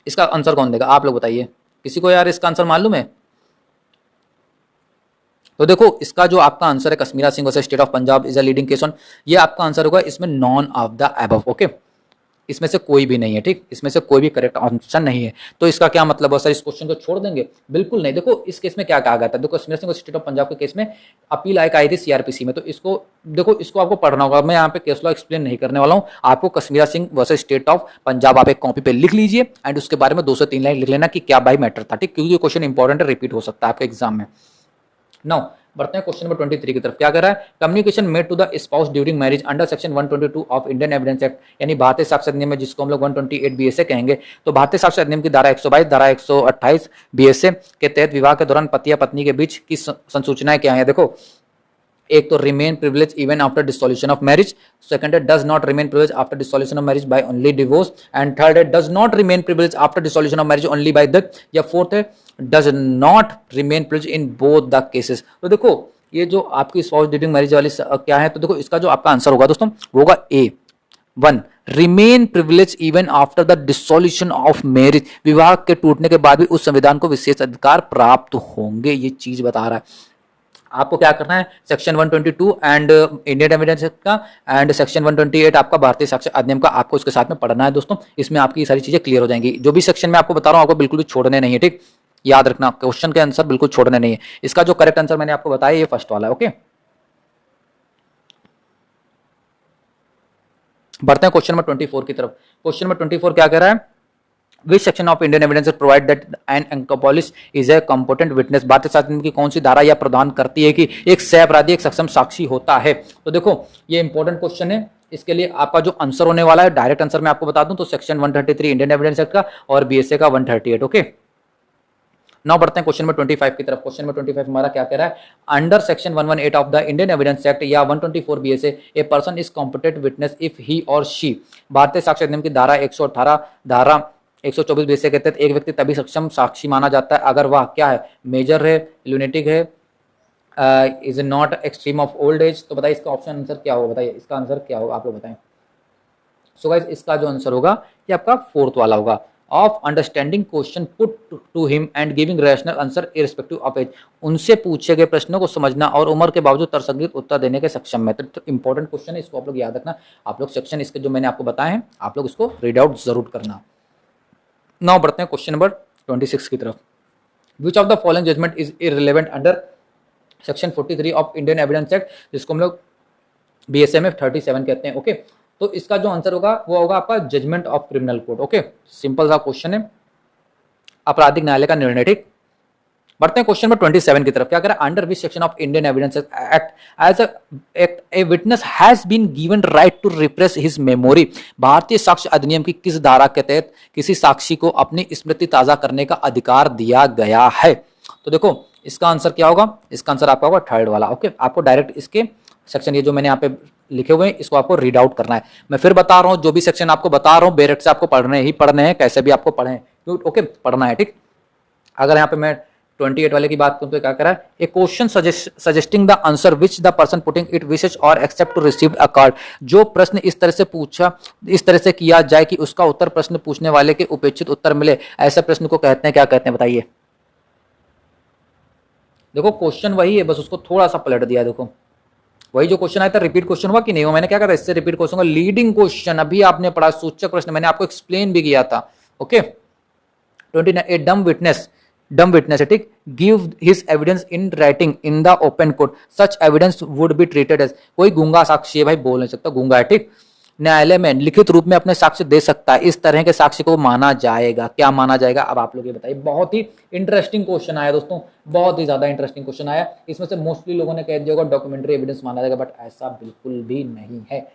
इसका आंसर कौन देगा, आप लोग बताइए। किसी को यार इसका आंसर मालूम है? तो देखो इसका जो आपका आंसर है Kashmira Singh versus state of Punjab is a leading case on, ये आपका आंसर होगा इसमें none of the above. Okay, इसमें से कोई भी नहीं है, ठीक, इसमें से कोई भी करेक्ट ऑप्शन नहीं है। तो इसका क्या मतलब है सर, इस क्वेश्चन को छोड़ देंगे? बिल्कुल नहीं। देखो इस केस में क्या कहा गया था, देखो कश्मीर सिंह स्टेट ऑफ पंजाब के केस में अपील आई थी सीआरपीसी में, तो इसको देखो इसको आपको पढ़ना होगा। मैं यहाँ पे केस लॉ एक्सप्लेन नहीं करने वाला हूँ, आपको Kashmira Singh versus state of Punjab आप एक कॉपी पे लिख लीजिए एंड उसके बारे में 2 से 3 लाइन लिख लेना कि क्या भाई मैटर था, ठीक, क्योंकि क्वेश्चन इंपॉर्टेंट है, रिपीट हो सकता है आपके एग्जाम में। नाउ बढ़ते हैं क्वेश्चन नंबर 23 की तरफ। क्या कर रहा है, communication made to the spouse during marriage under section 122 of Indian evidence act, यानी भारतीय साक्ष्य अधिनियम में जिसको हम लोग 128 बीएसए कहेंगे। तो भारतीय साक्ष्य अधिनियम की धारा 122 धारा 128 बीएसए के तहत विवाह के दौरान पति या पत्नी के बीच की संसूचनाएं क्या है? देखो एक तो remain privilege even after dissolution of marriage, second है does not remain privilege after dissolution of marriage by only divorce, and third है does not remain privilege after dissolution of marriage only by death, या फोर्थ है does not remain privilege in both the cases. तो देखो ये जो आपकी स्पाउस ड्यूरिंग मैरिज वाली क्या है, तो देखो इसका जो आपका आंसर होगा दोस्तों वो होगा A1, remain privilege even after the dissolution of marriage, विवाह के टूटने के बाद भी उस संविधान को विशेष अधिकार प्राप्त होंगे, ये चीज बता रहा है। आपको क्या करना है, section 122 and Indian evidence act का एंड सेक्शन 128 आपका भारतीय साक्ष्य अधिनियम का आपको इसके साथ में पढ़ना है दोस्तों। इसमें आपकी सारी चीजें क्लियर हो जाएंगी। जो भी सेक्शन में आपको बता रहा हूं आपको बिल्कुल भी छोड़ने नहीं है, ठीक, याद रखना, क्वेश्चन के आंसर बिल्कुल छोड़ने नहीं है। इसका जो करेक्ट आंसर मैंने आपको बताया ये फर्स्ट वाला है। ओके, बढ़ते हैं क्वेश्चन नंबर 24 की तरफ। क्वेश्चन नंबर 24 क्या कह रहा है, Which section of Indian evidence provide that an accomplice is a competent witness? भारतीय शासन की कौन सी धारा यह प्रदान करती है कि एक सह अपराधी एक सक्षम साक्षी होता है? तो देखो ये इंपॉर्टेंट क्वेश्चन है। इसके लिए आपका जो आंसर होने वाला है, डायरेक्ट आंसर मैं आपको बता दूं तो सेक्शन 133 इंडियन एविडेंस एक्ट का और बीएसए का 138। ओके, नाउ बढ़ते हैं क्वेश्चन नंबर 25 की तरफ। क्वेश्चन नंबर 25 हमारा क्या कह रहा है, under section 118 of the Indian evidence act या 124 BSA a person is competent witness if he और शी। भारतीय साक्ष्य अधिनियम की धारा 118 धारा 124 बीएसए के तहत एक व्यक्ति तभी सक्षम साक्षी माना जाता है अगर वह क्या है, मेजर है, ल्यूनेटिक है, is not extreme of old age. तो बताइए इसका ऑप्शन आंसर क्या होगा, बताइए इसका आंसर क्या होगा, आप लोग बताएं। सो गाइस इसका जो आंसर होगा ये आपका फोर्थ वाला होगा, of understanding question put to him and giving rational answer irrespective of age. उनसे पूछे गए प्रश्नों को समझना और उम्र के बावजूद तर्कसंगत उत्तर देने के सक्षम है। तो इंपॉर्टेंट क्वेश्चन है, इसको आप लोग याद रखना। आप लोग सेक्शन इसके जो मैंने आपको बताए हैं आप लोग इसको रीड आउट जरूर करना। नाउ बढ़ते हैं क्वेश्चन नंबर 26 की तरफ। Which of the following judgement is irrelevant under section 43 of Indian evidence act, जिसको हम लोग बीएसएमएफ 37 कहते हैं। ओके, तो इसका जो आंसर होगा वो होगा आपका judgement of criminal court. Okay, simple सा क्वेश्चन है, आपराधिक न्यायालय का निर्णय, ठीक। बढ़ते हैं क्वेश्चन नंबर 27 की तरफ। क्या कह रहा है, under which section of Indian evidence act as a witness has been given right to refresh his memory. भारतीय साक्ष्य अधिनियम की किस धारा के तहत किसी साक्षी को अपनी स्मृति ताजा करने का अधिकार दिया गया है? तो देखो इसका आंसर क्या होगा, इसका आंसर आपका होगा थर्ड वाला। ओके, आपको डायरेक्ट इसके सेक्शन ये जो मैंने यहाँ पे लिखे हुए हैं इसको आपको रीड आउट करना है। मैं फिर बता रहा हूँ जो भी सेक्शन आपको बता रहा हूँ डायरेक्ट से आपको पढ़ने ही पढ़ने हैं, कैसे भी आपको पढ़े। ओके, पढ़ना है, ठीक। अगर यहाँ पे मैं 28 वाले की बात करूं तो क्या कह रहा है, a question suggesting the answer which the person putting it wishes or expects to receive a card. जो प्रश्न इस तरह से पूछा, इस तरह से किया जाए कि उसका उत्तर प्रश्न पूछने वाले के उपेक्षित उत्तर मिले, ऐसे प्रश्न को कहते हैं, क्या कहते हैं बताइए। देखो क्वेश्चन वही है, बस उसको थोड़ा सा पलट दिया। देखो वही जो क्वेश्चन आया था, रिपीट क्वेश्चन हुआ कि नहीं हुआ, मैंने क्या कहा था इससे रिपीट क्वेश्चन हुआ। लीडिंग क्वेश्चन अभी आपने पढ़ा, सूचक प्रश्न मैंने आपको एक्सप्लेन भी किया था। ओके, 29 ए डम विटनेस है, ठीक, give his evidence in writing in the open court such evidence would be treated as. कोई गूंगा साक्षी है भाई, बोल नहीं सकता, गूंगा है, ठीक, न्यायालय में लिखित रूप में अपने साक्ष्य दे सकता है, इस तरह के साक्ष्य को माना जाएगा। क्या माना जाएगा, अब आप लोग ये बताइए। बहुत ही इंटरेस्टिंग क्वेश्चन आया दोस्तों, बहुत ही ज्यादा इंटरेस्टिंग क्वेश्चन आया। इसमें से मोस्टली लोगों ने कह दिया होगा डॉक्यूमेंट्री एविडेंस माना जाएगा, बट ऐसा बिल्कुल भी नहीं है।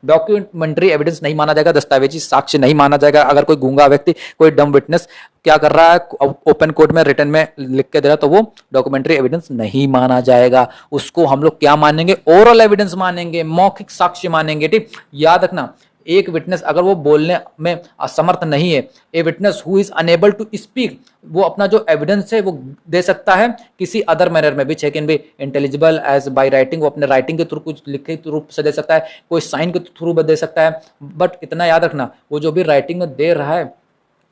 डॉक्यूमेंट्री एविडेंस नहीं माना जाएगा, दस्तावेजी साक्ष्य नहीं माना जाएगा। अगर कोई गूंगा व्यक्ति, कोई डम विटनेस क्या कर रहा है, ओपन कोर्ट में रिटर्न में लिख के दे रहा है, तो वो डॉक्यूमेंट्री एविडेंस नहीं माना जाएगा। उसको हम लोग क्या मानेंगे, ओरल एविडेंस मानेंगे, मौखिक साक्ष्य मानेंगे, ठीक। याद रखना, एक विटनेस अगर वो बोलने में असमर्थ नहीं है, a witness who is unable to speak, वो अपना जो एविडेंस है वो दे सकता है किसी अदर मैनर में भी, can be intelligible as by writing, वो अपने राइटिंग के थ्रू कुछ लिखित रूप से दे सकता है, कोई साइन के थ्रू दे सकता है। बट इतना याद रखना, वो जो भी राइटिंग में दे रहा है,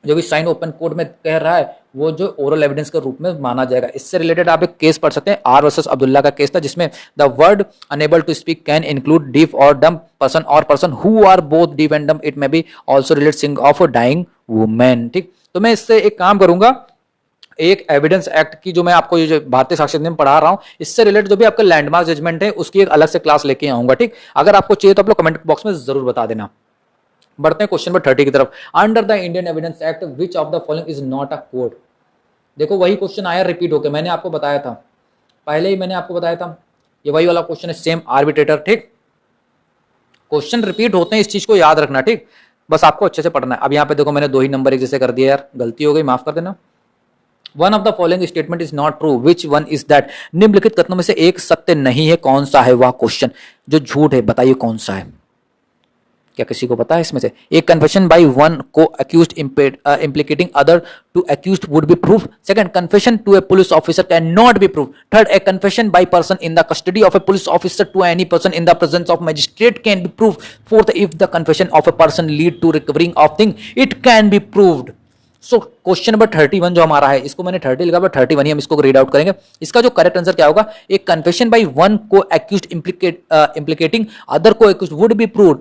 जो भी साइन ओपन कोर्ट में कह रहा है, वो जो ओरल एविडेंस के रूप में माना जाएगा। इससे रिलेटेड आप एक केस पढ़ सकते हैं, आर वर्सेस अब्दुल्ला का केस था, जिसमें the word unable to speak can include deaf or dumb person or person who are both deaf and dumb, it may be also related सिंग ऑफ अ डाइंग वुमेन, ठीक। तो मैं इससे एक काम करूंगा, एक एविडेंस एक्ट की जो मैं आपको ये जो भारतीय साक्ष्य अधिनियम पढ़ा रहा हूं, इससे रिलेटेड जो भी आपका लैंडमार्क जजमेंट है उसकी एक अलग से क्लास लेके आऊंगा, ठीक। अगर आपको चाहिए तो आप लोग कमेंट बॉक्स में जरूर बता देना। बढ़ते हैं क्वेश्चन नंबर 30 की तरफ। Under the Indian evidence act which of the following is not a court. देखो वही क्वेश्चन आया रिपीट होकर, मैंने आपको बताया था, पहले ही मैंने आपको बताया था, ये वही वाला क्वेश्चन है, सेम आर्बिट्रेटर, ठीक। क्वेश्चन रिपीट होते हैं, इस चीज को याद रखना, ठीक। बस आपको अच्छे से पढ़ना है। अब यहाँ पे देखो मैंने दो ही नंबर एक जैसे कर दिया यार, गलती हो गई, माफ कर देना। One of the following statement is not true, which one is that. निम्नलिखित कथनों में से एक सत्य नहीं है, कौन सा है वह क्वेश्चन। जो झूठ है बताइए कौन सा है, क्या किसी को पता है इसमें से। एक कन्फेशन बाय वन को accused implicating other to accused would be proof. Second, confession to a police officer cannot be proved. Third, a confession by person in the custody of a police officer to any person in the presence of magistrate can be proved. Fourth, if the confession of a person lead to recovering of thing, it can be proved. So question number 31 जो हमारा है, इसको मैंने 30 लिखा, बट 31 ही हम इसको रीड आउट करेंगे। इसका जो करेक्ट आंसर क्या होगा, एक कन्फेशन बाय वन को एक्यूज्ड इंप्लीकेटिंग अदर को एक्यूज्ड वुड बी प्रूव्ड,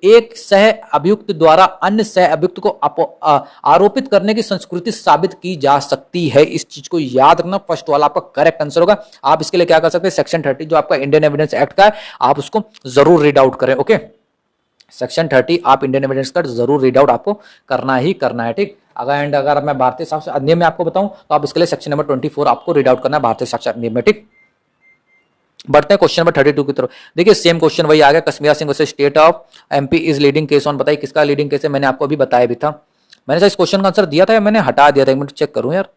एक सह अभियुक्त द्वारा अन्य सह अभियुक्त को आरोपित करने की संस्कृति साबित की जा सकती है। इस चीज को याद रखना, फर्स्ट वाला आपका करेक्ट आंसर होगा। आप इसके लिए क्या कर सकते हैं, सेक्शन 30 जो आपका इंडियन एविडेंस एक्ट का है, आप उसको जरूर रीड आउट करें। ओके, सेक्शन 30 आप इंडियन एविडेंस का जरूर रीड आउट आपको करना ही करना है, ठीक। अगर मैं भारतीय साक्ष्य अधिनियम में आपको बताऊं तो आप इसके लिए सेक्शन नंबर 24 आपको रीड आउट करना है भारतीय साक्ष्य अधिनियम में, ठीक। बढ़ते हैं क्वेश्चन नंबर 32 की तरफ। देखिए सेम क्वेश्चन वही आ गया, Kashmira Singh versus state of MP is leading case on. बताइए किसका लीडिंग केस है, मैंने आपको अभी बताया भी था। मैंने इस क्वेश्चन का आंसर दिया था या मैंने हटा दिया था, एक मिनट चेक करूं यार,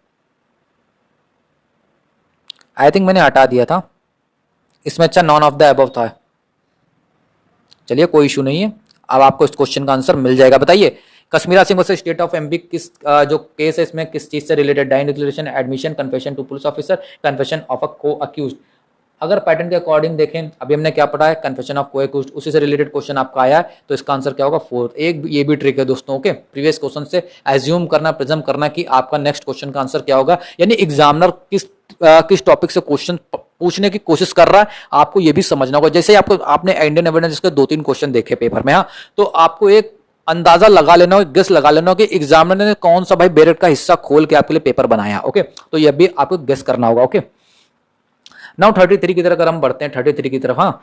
आई थिंक मैंने हटा दिया था इसमें। अच्छा, नॉन ऑफ द अबव था। चलिए कोई इशू नहीं है, अब आपको इस क्वेश्चन का आंसर मिल जाएगा। बताइए Kashmira Singh versus state of MP किस जो केस है इसमें किस चीज से related, dying declaration, admission, confession to police officer, confession of a co-accused. अगर पैटर्न के अकॉर्डिंग देखें, अभी हमने क्या पढ़ा है, कन्फेशन ऑफ को अक्यूज्ड, उसी से रिलेटेड क्वेश्चन आपका आया है, तो इसका आंसर क्या होगा, फोर्थ। एक ये भी ट्रिक है दोस्तों, ओके, प्रीवियस क्वेश्चन से एज्यूम करना, प्रिज्यूम करना कि आपका नेक्स्ट क्वेश्चन का आंसर क्या होगा, यानी एग्जामिनर किस टॉपिक से क्वेश्चन पूछने की कोशिश कर रहा है, आपको ये भी समझना होगा। जैसे आपने इंडियन एविडेंस के 2-3 क्वेश्चन देखे पेपर में, हाँ, तो आपको एक अंदाजा लगा लेना हो, गेस लगा लेना हो कि एग्जामिनर ने कौन सा भाई बैरेट का हिस्सा खोल के आपके लिए पेपर बनाया। ओके, तो यह भी आपको गेस करना होगा। ओके, नाउ 33 की तरफ अगर हम बढ़ते हैं, 33 की तरफ, हाँ,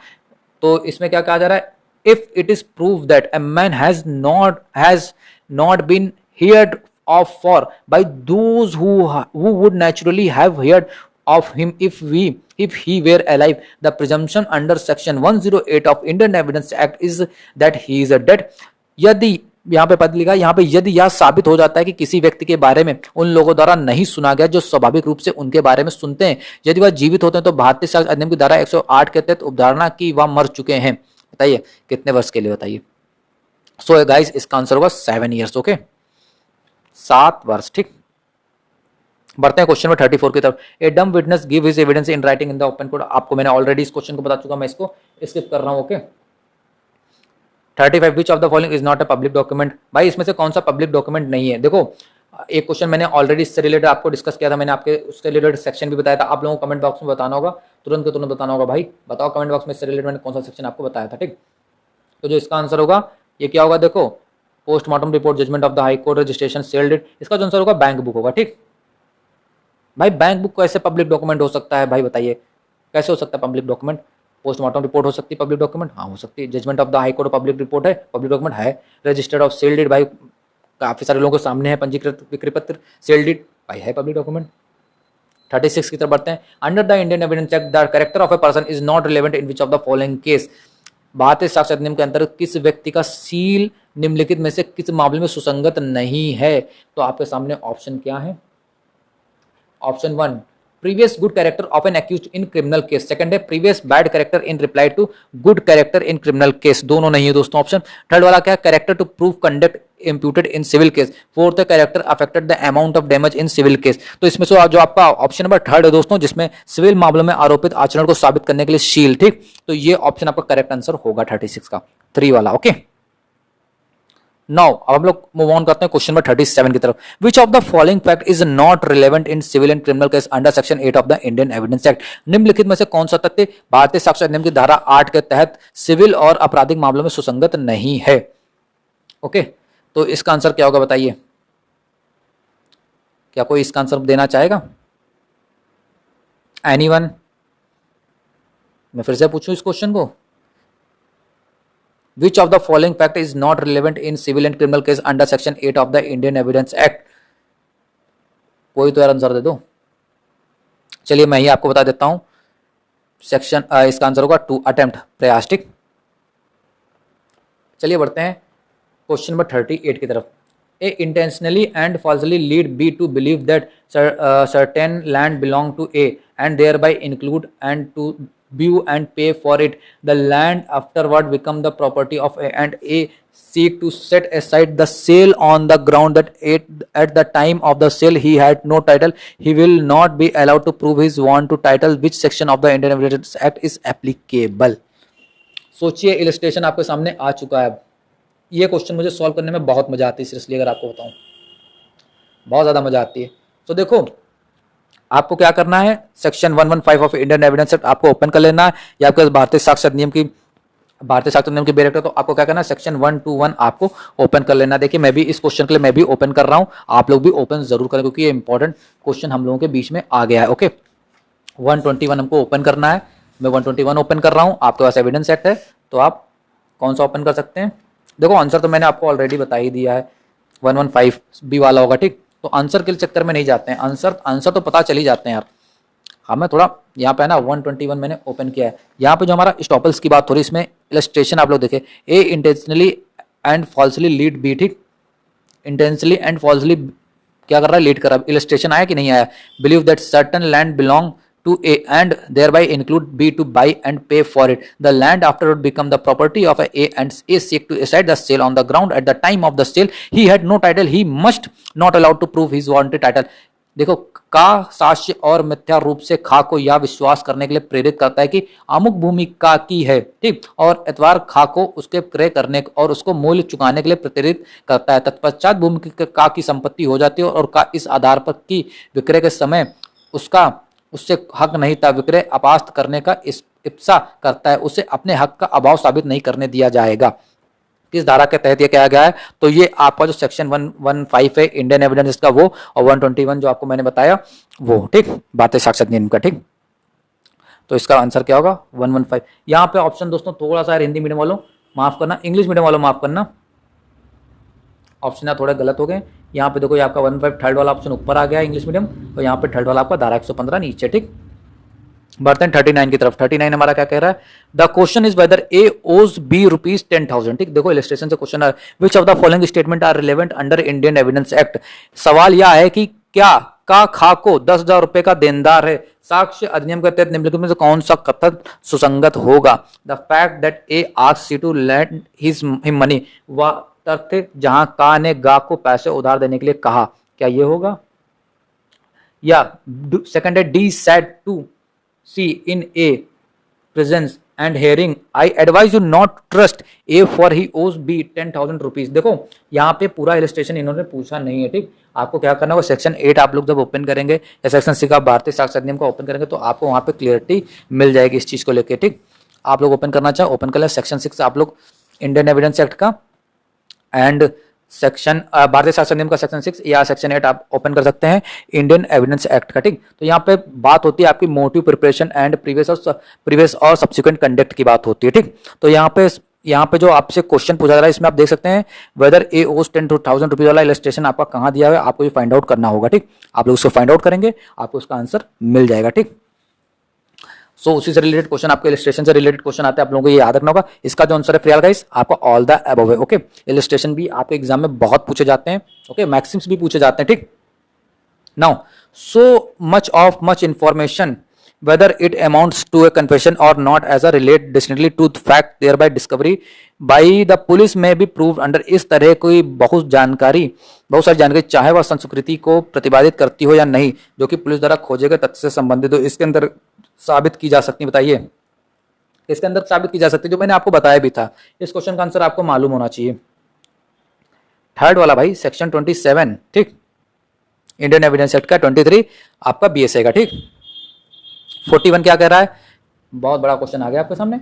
तो इसमें क्या कहा जा रहा है, if it is prove that a man has not been heard of for by those who would naturally have heard of him if he were alive, the presumption under section 108 of Indian Evidence Act is that he is dead। यदि यहाँ पे पद लिखा, यहाँ पे यदि यह साबित हो जाता है कि किसी व्यक्ति के बारे में उन लोगों द्वारा नहीं सुना गया जो स्वाभाविक रूप से उनके बारे में सुनते हैं, यदि वह जीवित होते हैं, तो भारतीय साक्ष्य अधिनियम की धारा 108 के तहत उपधारणा की वह मर चुके हैं। बताइए कितने वर्ष के लिए, बताइए। सो गाइस इसका आंसर होगा 7 ईयर्स। ओके, 7 वर्ष, ठीक। बढ़ते हैं क्वेश्चन में 34 की तरफ। ए डम witness give his evidence in writing in the open court. आपको मैंने ऑलरेडी इस क्वेश्चन को बता चुका, मैं इसको स्किप कर रहा हूं। Okay, 35 which of the following is not a public document. भाई इसमें से कौन सा पब्लिक डॉक्यूमेंट नहीं है। देखो एक क्वेश्चन मैंने ऑलरेडी इससे रिलेटेड आपको डिस्कस किया था, मैंने आपके उससे रिलेटेड सेक्शन भी बताया था। आप लोगों को कमेंट बॉक्स में बताना होगा, तुरंत के तुरंत बताना होगा। भाई बताओ कमेंट बॉक्स में इससे रिलेटेड मैंने कौन सा सेक्शन आपको बताया था, ठीक। तो जो इसका आंसर होगा ये क्या होगा, देखो postmortem report, judgement of the high court, registration, sale deed. इसका जो आंसर होगा बैंक बुक होगा, ठीक। भाई बैंक बुक कैसे पब्लिक डॉक्यूमेंट हो सकता है, भाई बताइए कैसे हो सकता है पब्लिक डॉक्यूमेंट। पोस्टमार्टम रिपोर्ट हो सकती है पब्लिक डॉक्यूमेंट, हाँ हो सकती है। Judgement of the high court public report है, पब्लिक डॉक्यूमेंट है। रजिस्टर्ड ऑफ सेल डीड, भाई काफी सारे लोगों के सामने है पंजीकृत विक्री पत्र, सेल डीड भाई है पब्लिक डॉक्यूमेंट। 36 की तरफ बढ़ते हैं। Under the Indian evidence act the character of a person is not relevant in which of the following case. भारतीय साक्ष्य अधिनियम के अंतर्गत किस व्यक्ति का सील निम्नलिखित में से किस मामले में सुसंगत नहीं है। तो आपके सामने ऑप्शन क्या है, option 1 previous good character of an accused in criminal case, second है previous bad character in reply to good character in criminal case, दोनों नहीं है दोस्तों ऑप्शन। थर्ड वाला क्या है, character to prove conduct imputed in civil case, fourth है character affected the amount of damage in civil case। तो इसमें से जो आपका ऑप्शन नंबर थर्ड है दोस्तों, जिसमें सिविल मामलों में आरोपित आचरण को साबित करने के लिए शील, ठीक, तो ये ऑप्शन आपका करेक्ट आंसर होगा 36 का, 3 वाला। ओके, नाउ अब हम लोग मूव ऑन करते हैं क्वेश्चन नंबर 37 की तरफ। Which of the following fact is not relevant in civil and criminal case under section 8 of the Indian evidence act. निम्नलिखित में से कौन सा तथ्य भारतीय साक्ष्य अधिनियम की धारा 8 के तहत सिविल और आपराधिक मामलों में सुसंगत नहीं है। ओके, तो इसका आंसर क्या होगा, बताइए। क्या कोई इसका आंसर देना चाहेगा, एनीवन? मैं फिर से पूछूं इस क्वेश्चन को, Which of the following fact is not relevant in civil and criminal case under section 8 of the Indian Evidence Act? कोई तो यार आंसर दे दो। चलिए मैं ही आपको बता देता हूं, सेक्शन इसका आंसर होगा 2 अटेम्प्ट, प्रयास, ठीक। चलिए बढ़ते हैं क्वेश्चन नंबर 38 की तरफ। A intentionally and falsely lead B to believe that certain land belong to A and thereby include and to view and pay for it. The land afterward become the property of A and A seek to set aside the sale on the ground that at the time of the sale he had no title. He will not be allowed to prove his want to title. Which section of the Indian Evidence Act is applicable? सोचिए, इलस्ट्रेशन आपके सामने आ चुका है। अब ये क्वेश्चन मुझे सॉल्व करने में बहुत मजा आती है, सीरियसली अगर आपको बताऊं। बहुत ज्यादा मजा आती है। तो देखो आपको क्या करना है, section 115 of Indian evidence act आपको ओपन कर लेना है, या आपके पास भारतीय साक्ष्य अधिनियम की बेरेक्ट है तो आपको क्या करना है, सेक्शन 121 आपको ओपन कर लेना। देखिए मैं भी इस क्वेश्चन के लिए मैं भी ओपन कर रहा हूं, आप लोग भी ओपन जरूर करें क्योंकि ये इंपॉर्टेंट क्वेश्चन हम लोगों के बीच में आ गया है। ओके 121 हमको ओपन करना है, मैं 121 ओपन कर रहा हूं। आपके पास एविडेंस एक्ट है तो आप कौन सा ओपन कर सकते हैं। देखो आंसर तो मैंने आपको ऑलरेडी बता ही दिया है, 115 बी वाला होगा। ठीक, तो आंसर के चक्कर में नहीं जाते हैं, आंसर तो पता चल ही जाते हैं यार। हमें थोड़ा यहाँ पे है ना 121 मैंने ओपन किया है, यहाँ पे जो हमारा स्टॉपल्स की बात हो रही है इसमें इलस्ट्रेशन आप लोग देखें, A intentionally and falsely lead B. ठीक, इंटेंशनली एंड फॉल्सली क्या कर रहा है, लीड कर रहा है। इलस्ट्रेशन आया कि नहीं आया, believe that certain land belong to A and thereby include B to buy and pay for it. The land afterward become the property of A and A seek to decide the sale on the ground at the time of the sale. He had no title. He must not allowed to prove his warranty title. देखो का साक्ष्य और मिथ्या रूप से खा को यह विश्वास करने के लिए प्रेरित करता है कि अमुक भूमि का की है। ठीक, और एतवार खा को उसके क्रय करने और उसको मूल्य चुकाने के लिए प्रेरित करता है। तत्पश्चात भूमि का की संपत्ति हो जाती है और का इस आधार पर की विक्रय के समय उससे हक नहीं था, विक्रय अपास्त करने का इप्सा करता है, उसे अपने हक का अभाव साबित नहीं करने दिया जाएगा। किस धारा के तहत ये किया गया है, तो ये आपका जो सेक्शन 115 है इंडियन एविडेंस का वो, और 121 जो आपको मैंने बताया वो। ठीक, भारतीय साक्ष्य अधिनियम का। ठीक, तो इसका आंसर क्या होगा 115। यहाँ पे ऑप्शन दोस्तों थोड़ा सा हिंदी मीडियम वालों माफ करना, इंग्लिश मीडियम वालों माफ करना, ऑप्शन थोड़े गलत हो गए। यहाँ पे देखो ये आपका 15 थर्ड वाला ऑप्शन ऊपर आ गया इंग्लिश मीडियम, और यहाँ पे थर्ड वाला आपका धारा 115 नीचे। ठीक, बढ़ते हैं 39 की तरफ। 39 हमारा क्या कह रहा है, द क्वेश्चन इज वेदर ए ओज बी रुपीज 10,000। ठीक, देखो इलस्ट्रेशन से क्वेश्चन है, which of the following statement are relevant under Indian evidence act. सवाल यह है कि क्या का खा को 10,000 रुपए का देनदार है। साक्ष्य अधिनियम के तहत निम्नलिखित में से कौन सा कथन सुसंगत होगा। The fact that A asked C to lend him money, वह तथ्य जहां का ने गा को पैसे उधार देने के लिए कहा, क्या ये होगा। या सेकंड है D said to C in A presence and hearing I advise you not trust A for he owes B 10,000 rupees. देखो यहाँ पे पूरा इलस्ट्रेशन इन्होंने पूछा नहीं है। ठीक, आपको क्या करना होगा, सेक्शन 8 आप लोग जब ओपन करेंगे या सेक्शन 6 का भारतीय साक्ष्य अधिनियम का ओपन करेंगे तो आपको वहां पे क्लियरिटी मिल जाएगी इस चीज को लेकर। ठीक, आप लोग ओपन करना चाहे ओपन कर ले, सेक्शन 6 आप लोग इंडियन एविडेंस एक्ट का एंड सेक्शन भारतीय साक्ष्य अधिनियम का सेक्शन 6 या सेक्शन 8 आप ओपन कर सकते हैं इंडियन एविडेंस एक्ट का। ठीक, तो यहाँ पे बात होती है आपकी मोटिव प्रिपरेशन एंड प्रीवियस और सब्सिक्वेंट कंडक्ट की बात होती है। ठीक, तो यहाँ पे जो आपसे क्वेश्चन पूछा जा रहा है इसमें आप देख सकते हैं वेदर ए ओज 10,000 रुपीज वाला इलस्ट्रेशन आपका कहाँ दिया हुआ है, आपको ये फाइंड आउट करना होगा। ठीक, आप लोग उसको फाइंड आउट करेंगे, आपको उसका आंसर मिल जाएगा। ठीक, सो उसी से रिलेटेड क्वेश्चन, आपके इलस्ट्रेशन से रिलेटेड क्वेश्चन आते हैं, आप लोगों को ये याद रखना होगा। इसका जो आंसर है फिलहाल गाइस आपका ऑल द अबव है। ओके, इलस्ट्रेशन भी आपके एग्जाम में बहुत पूछे जाते हैं। ओके, मैक्सिम्स भी पूछे जाते हैं। ठीक, now so much information whether it amounts to a confession or not as a relate distinctly to the fact thereby discovery by the police may be proved under। इस तरह कोई बहुत सारी जानकारी चाहे वह संस्कृति को प्रतिपादित करती हो या नहीं, जो कि पुलिस द्वारा खोजे गए तथ्य से संबंधित हो, इसके अंदर साबित की जा सकती है। बताइए इसके अंदर साबित की जा सकती है, जो मैंने आपको बताया भी था। इस क्वेश्चन का आंसर आपको मालूम होना चाहिए, थर्ड वाला भाई सेक्शन 27। ठीक, इंडियन एविडेंस एक्ट का 23 आपका बीएसए का। ठीक, 41 क्या कह रहा है, बहुत बड़ा क्वेश्चन आ गया आपके सामने।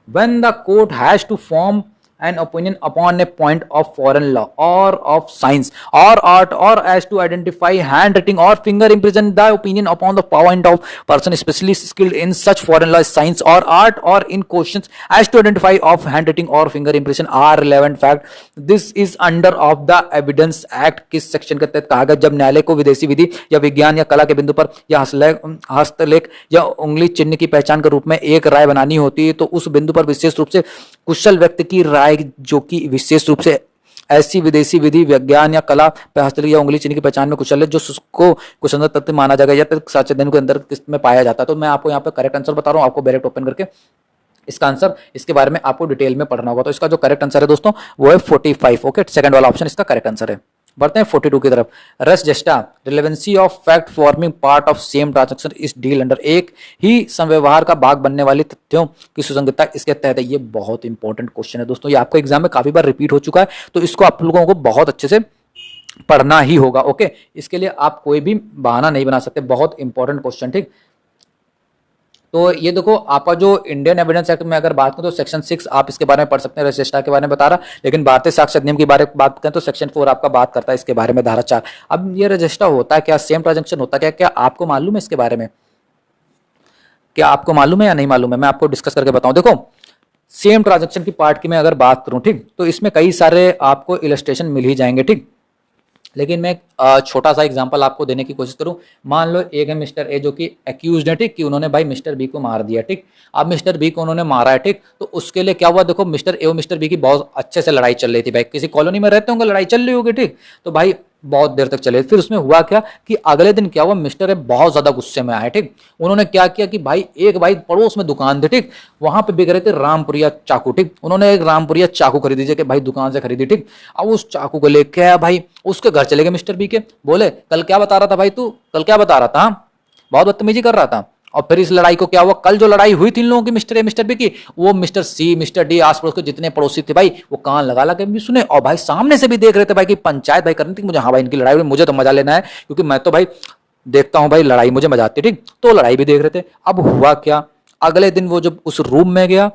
When the court has to form an opinion upon a point of foreign law or of science or art or as to identify handwriting or finger impression, the opinion upon the point of person especially skilled in such foreign law, science or art or in questions as to identify of handwriting or finger impression are relevant fact। This is under of the evidence act। किस सेक्शन के तहत कहा गया, जब न्यायालय को विदेशी विधि या विज्ञान या कला के बिंदु पर या हस्तलेख या उंगली चिन्ह की पहचान के रूप में एक राय बनानी होती है, तो उस बिंदु पर विशेष रूप से कुशल व्यक्ति की राय जो कि विशेष रूप से ऐसी विदेशी विधि विज्ञान या कला पे हस्तलेख या उंगली चिन्ह की पहचान में कुशल है जो उसको कुशल तथ्य माना जाएगा या साक्ष्य अधिनियम के अंदर किस में पाया जाता है। तो मैं आपको यहाँ पे करेक्ट आंसर बता रहा हूँ, आपको डायरेक्ट ओपन करके इसका आंसर इसके बारे में आपको डिटेल में पढ़ना होगा। तो इसका जो करेक्ट आंसर है दोस्तों वो है 45। ओके, सेकंड वाला ऑप्शन इसका करेक्ट आंसर है। बढ़ते हैं 42 की तरफ। Res gestae relevancy of fact forming part of same transaction is deal under. एक ही संव्यवहार का भाग बनने वाली तथ्यों की सुसंगतता इसके तहत है। ये बहुत इंपॉर्टेंट क्वेश्चन है दोस्तों, ये आपको एग्जाम में काफी बार रिपीट हो चुका है, तो इसको आप लोगों को बहुत अच्छे से पढ़ना ही होगा। ओके, इसके लिए आप कोई भी बहाना नहीं बना सकते। बहुत इंपॉर्टेंट क्वेश्चन, ठीक। तो ये देखो, आपका जो इंडियन एविडेंस एक्ट में अगर बात करें तो सेक्शन 6 आप इसके बारे में पढ़ सकते हैं, रजिस्ट्रार के बारे में बता रहा, लेकिन भारतीय साक्ष्य अधिनियम की बारे में बात करें तो सेक्शन 4 आपका बात करता है इसके बारे में, धारा 4। अब ये रजिस्ट्रार होता है क्या, सेम ट्रांजेक्शन होता क्या, क्या आपको मालूम है इसके बारे में? क्या आपको मालूम है या नहीं मालूम है? मैं आपको डिस्कस करके बताऊं। देखो, सेम ट्रांजेक्शन की पार्ट की मैं अगर बात करूं, ठीक, तो इसमें कई सारे आपको इलस्ट्रेशन मिल ही जाएंगे, ठीक। लेकिन मैं छोटा सा एग्जांपल आपको देने की कोशिश करूं। मान लो एक है मिस्टर ए जो कि एक्यूज्ड है, ठीक, कि उन्होंने भाई मिस्टर बी को मार दिया, ठीक। अब मिस्टर बी को उन्होंने मारा है, ठीक, तो उसके लिए क्या हुआ, देखो मिस्टर ए और मिस्टर बी की बहुत अच्छे से लड़ाई चल रही थी भाई, किसी कॉलोनी में रहते होंगे, लड़ाई चल रही होगी, ठीक। तो भाई बहुत देर तक चले, फिर उसमें हुआ क्या कि अगले दिन क्या हुआ, मिस्टर ए बहुत ज्यादा गुस्से में आए, ठीक। उन्होंने क्या किया कि भाई एक भाई पड़ोस में दुकान थी, ठीक, वहां पे बिक रहे थे रामपुरिया चाकू, ठीक। उन्होंने एक रामपुरिया चाकू खरीदी थी कि भाई दुकान से खरीदी, ठीक। अब उस चाकू को लेके आया भाई, उसके घर चले गए मिस्टर बी के, बोले कल क्या बता रहा था भाई तू, कल क्या बता रहा था, हाँ? बहुत बदतमीजी कर रहा था। और फिर इस लड़ाई को क्या हुआ, कल जो लड़ाई हुई थी इन लोगों की, मिस्टर ए मिस्टर बी की, वो मिस्टर सी मिस्टर डी आस पड़ोस के जितने पड़ोसी थे भाई, वो कान लगा लगा के भी सुने, और भाई सामने से भी देख रहे थे भाई कि पंचायत भाई करनी थी मुझे, हाँ भाई इनकी लड़ाई हुई, मुझे तो मजा लेना है, क्योंकि मैं तो भाई देखता हूं भाई लड़ाई, मुझे मजा आती है, ठीक। तो लड़ाई भी देख रहे थे। अब हुआ क्या, अगले दिन वो जब उस रूम में गया,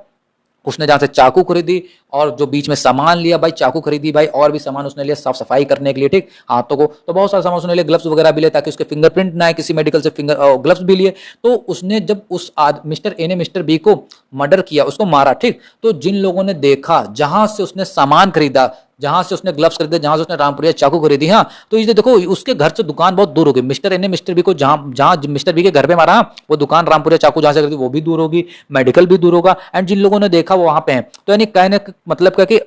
उसने जहां से चाकू खरीदी और जो बीच में सामान लिया भाई, चाकू खरीदी भाई, और भी सामान उसने लिया साफ सफाई करने के लिए, ठीक, हाथों को, तो बहुत सारा सामान उसने लिया, ग्लव्स वगैरह भी लिए ताकि उसके फिंगरप्रिंट ना आए किसी मेडिकल से, फिंगर ग्लव्स भी लिए। तो उसने जब उस मिस्टर ए ने मिस्टर बी को मर्डर किया, उसको मारा, ठीक, तो जिन लोगों ने देखा, जहां से उसने सामान खरीदा, जहां से उसने ग्लव्स खरीदे, जहां से उसने रामपुरिया चाकू खरीदी, हाँ, तो ये देखो उसके घर से दुकान बहुत दूर होगी, मिस्टर ए ने मिस्टर बी को जहां जहां मिस्टर बी के घर पे मारा, वो दुकान रामपुरिया चाकू जहां से खरीदी वो भी दूर होगी, मेडिकल भी दूर होगा, एंड जिन लोगों ने देखा वो वहां पे हैं। तो यानी कहने का मतलब क्या कि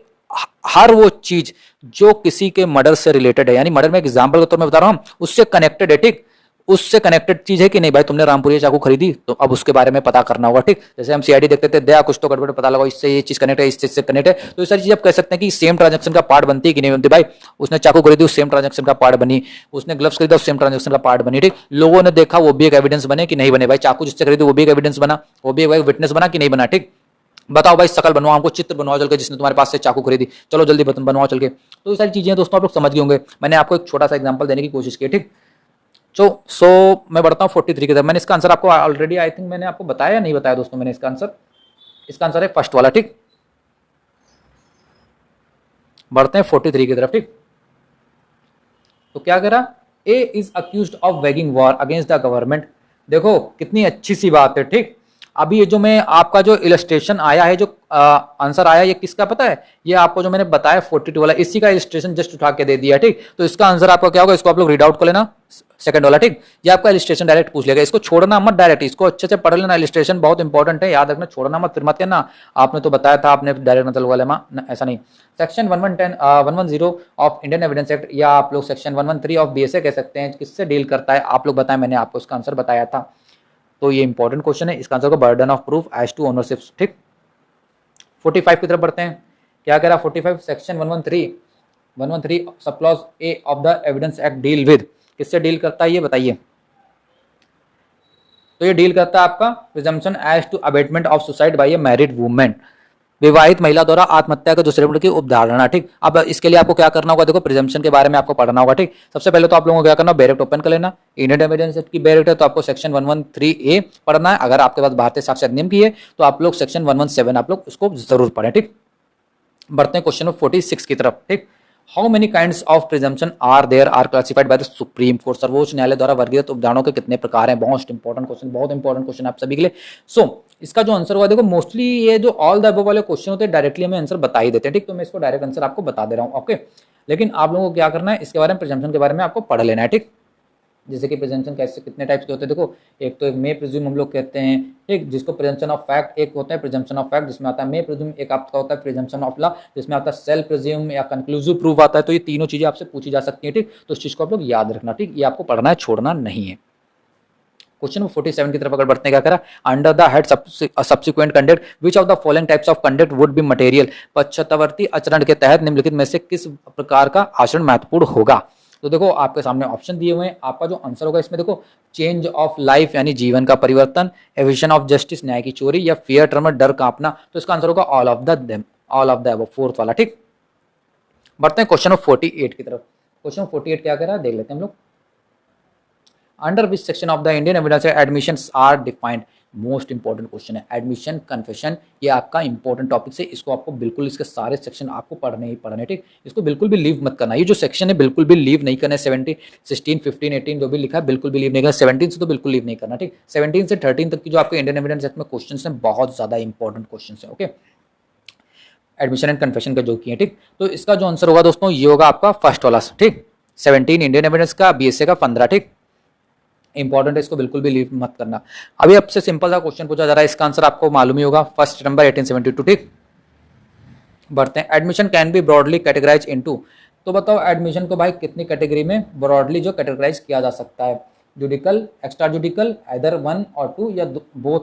हर वो चीज जो किसी के मर्डर से रिलेटेड है, यानी मर्डर में एग्जांपल के तौर में बता रहा हूं, उससे कनेक्टेड है, ठीक, उससे कनेक्टेड चीज है कि नहीं भाई, तुमने रामपुरिया चाकू खरीदी तो अब उसके बारे में पता करना होगा, ठीक। जैसे हम सीआईडी देखते थे, दया कुछ तो गड़बड़, पता लगा इससे ये चीज कनेक्ट है, इस चीज से कनेक्ट है, तो ये सारी चीज आप कह सकते हैं कि सेम ट्रांजेक्शन का पार्ट बनती है कि नहीं बनती भाई। उसने चाकू खरीदी, उस सेम ट्रांजेक्शन का पार्ट बनी, उसने ग्लव्स खरीदा, उस सेम ट्रांजेक्शन का पार्ट बनी, ठीक। लोगों ने देखा, वो भी एक एविडेंस बने कि नहीं बने भाई, चाकू जिससे खरीदी वो भी एक एविडेंस बना, वो भी एक विटनेस बना कि नहीं बना, ठीक। बताओ भाई, शकल बनवाओ, हमको चित्र बनवाओ चल के जिसने तुम्हारे पास से चाकू खरीदी, चलो जल्दी बनवाओ चल के। तो ये सारी चीजें दोस्तों आप लोग समझ गए होंगे, मैंने आपको एक छोटा सा एग्जांपल देने की कोशिश की, ठीक। सो मैं बढ़ता हूँ 43 की तरफ। मैंने इसका आंसर आपको ऑलरेडी आई थिंक मैंने आपको बताया या नहीं बताया दोस्तों, मैंने इसका आंसर है फर्स्ट वाला, ठीक। बढ़ते हैं 43 की तरफ, ठीक। तो क्या कह रहा, A is accused of waging war against the government. देखो कितनी अच्छी सी बात है, ठीक। अभी ये जो मैं आपका जो इलस्ट्रेशन आया है, जो आंसर आया, ये किसका पता है, ये आपको जो मैंने बताया 42 वाला, इसी का इलस्ट्रेशन जस्ट उठा के दे दिया, ठीक। तो इसका आंसर आपका क्या होगा, इसको आप लोग रीड आउट कर लेना, सेकंड वाला, ठीक। ये आपका इलस्ट्रेशन डायरेक्ट पूछ लेगा, इसको छोड़ना मत, डायरेक्ट इसको अच्छे से पढ़ लेना, इलस्ट्रेशन बहुत इंपॉर्टेंट है, याद रखना, छोड़ना मत, फिर मत कहना आपने तो बताया था, आपने डायरेक्ट मतलब वाला ऐसा नहीं। Section 110 of Indian evidence act, या आप लोग सेक्शन 113 ऑफ बीएसए कह सकते हैं, किससे डील करता है आप लोग बताएं, मैंने आपको इसका आंसर बताया था। तो ये इंपॉर्टेंट क्वेश्चन है, इसका आंसर को burden of proof as to ownership, ठीक। 45 की तरफ बढ़ते हैं। क्या कह रहा 45, section 113 sub clause A of the evidence act deal with, किससे डील करता है ये बताइए। तो ये डील करता है आपका presumption as to abetment of suicide by a married women, विवाहित महिला द्वारा आत्महत्या के दूसरे की उपधारणा, ठीक। अब इसके लिए आपको क्या करना होगा, देखो प्रिजम्पशन के बारे में आपको पढ़ना होगा, ठीक। सबसे पहले तो आप लोगों को क्या करना, बैरेक्ट ओपन कर लेना, इंडियन एविडेंस एक्ट की बैरेक्ट है तो आपको सेक्शन 113A पढ़ना है, अगर आपके पास भारतीय साक्ष्य अधिनियम की है तो आप लोग सेक्शन 117 आप लोग उसको जरूर पढ़ें, ठीक। बढ़ते हैं क्वेश्चन नंबर 46 की तरफ, ठीक। How many kinds of presumption are there are classified by the supreme court, सर्वोच्च न्यायालय द्वारा वर्गीकृत उपधारणों के कितने प्रकार हैं। बहुत इंपॉर्टेंट क्वेश्चन, बहुत इंपॉर्टेंट क्वेश्चन आप सभी के लिए। इसका जो आंसर हुआ, देखो मोस्टली ये जो ऑल द अबव वाले क्वेश्चन होते हैं डायरेक्टली हमें आंसर बता ही देते हैं, ठीक। तो मैं इसको डायरेक्ट आंसर आपको बता दे रहा हूँ, ओके। लेकिन आप लोगों को क्या करना है, इसके बारे में प्रिजम्पशन के बारे में आपको पढ़ लेना है, ठीक। जैसे कि प्रिजम्पशन कैसे कितने टाइप्स के होते हैं, देखो एक तो एक मे प्रिज्यूम हम लोग कहते हैं, ठीक, जिसको प्रिजम्पशन ऑफ फैक्ट एक होता है, प्रिजम्पशन ऑफ फैक्ट जिसमें आता है मे प्रिज्यूम, एक आपका होता है प्रिजम्पशन ऑफ लॉ जिसमें आता है सेल्फ प्रिज्यूम या कंक्लूसिव प्रूफ आता है। तो ये तीनों चीजें आपसे पूछी जा सकती हैं, ठीक। तो इस चीज को आप लोग याद रखना, ठीक, ये आपको पढ़ना है, छोड़ना नहीं है। क्वेश्चन नंबर 47 की तरफ अगर बढ़ते हैं, क्या करा, under the head subsequent conduct which of the following types of conduct would be material, पश्चातवर्ती आचरण के तहत निम्नलिखित में से किस प्रकार का आचरण महत्वपूर्ण होगा। तो देखो आपके सामने ऑप्शन दिए हुए हैं, आपका जो आंसर होगा इसमें देखो, चेंज ऑफ लाइफ यानी जीवन का परिवर्तन, एविशन ऑफ जस्टिस न्याय की चोरी, या फियर ट्रमर डर कांपना। तो इसका आंसर होगा ऑल ऑफ द फोर्थ वाला, ठीक। बढ़ते हैं क्वेश्चन नंबर 48 की तरफ। क्वेश्चन 48 क्या कह रहा है देख लेते हैं हम लोग। Under which section of the Indian evidence admissions are defined. Most important question है एडमिशन कन्फेशन, ये आपका इंपॉर्टेंट टॉपिक से, इसको आपको बिल्कुल इसके सारे सेक्शन आपको पढ़ने ही पढ़ने, ठीक। इसको बिल्कुल भी लीव मत करना, ये जो सेक्शन है बिल्कुल भी लीव नहीं करना। 17, 16, 15, 18 जो भी लिखा है बिल्कुल भी लीव नहीं करना। 17 से तो बिल्कुल लीव नहीं करना, ठीक। 17 से 13 तक की जो आपके इंडियन एविडेंस एक्ट में क्वेश्चन है बहुत ज्यादा इंपॉर्टेंट क्वेश्चन है, ओके। एडमिशन एंड कन्फेशन का जो किए, ठीक। तो इसका जो आंसर होगा दोस्तों ये होगा आपका फर्स्ट वाला, ठीक। 17 इंडियन एविडेंस का, बीएसए का 15, ठीक। इंपॉर्टेंट है, इसको बिल्कुल भी लीव मत करना। अभी आपसे सिंपल सा क्वेश्चन पूछा जा रहा है, इसका आंसर आपको मालूम ही होगा, फर्स्ट नंबर 1872, ठीक। बढ़ते हैं, admission can be broadly categorise into. तो बताओ एडमिशन को भाई कितनी कैटेगरी में ब्रॉडली जो कैटेगराइज किया जा सकता है। जुडिकल, एक्स्ट्रा जुडिकल, आइदर 1 और 2 या बोथ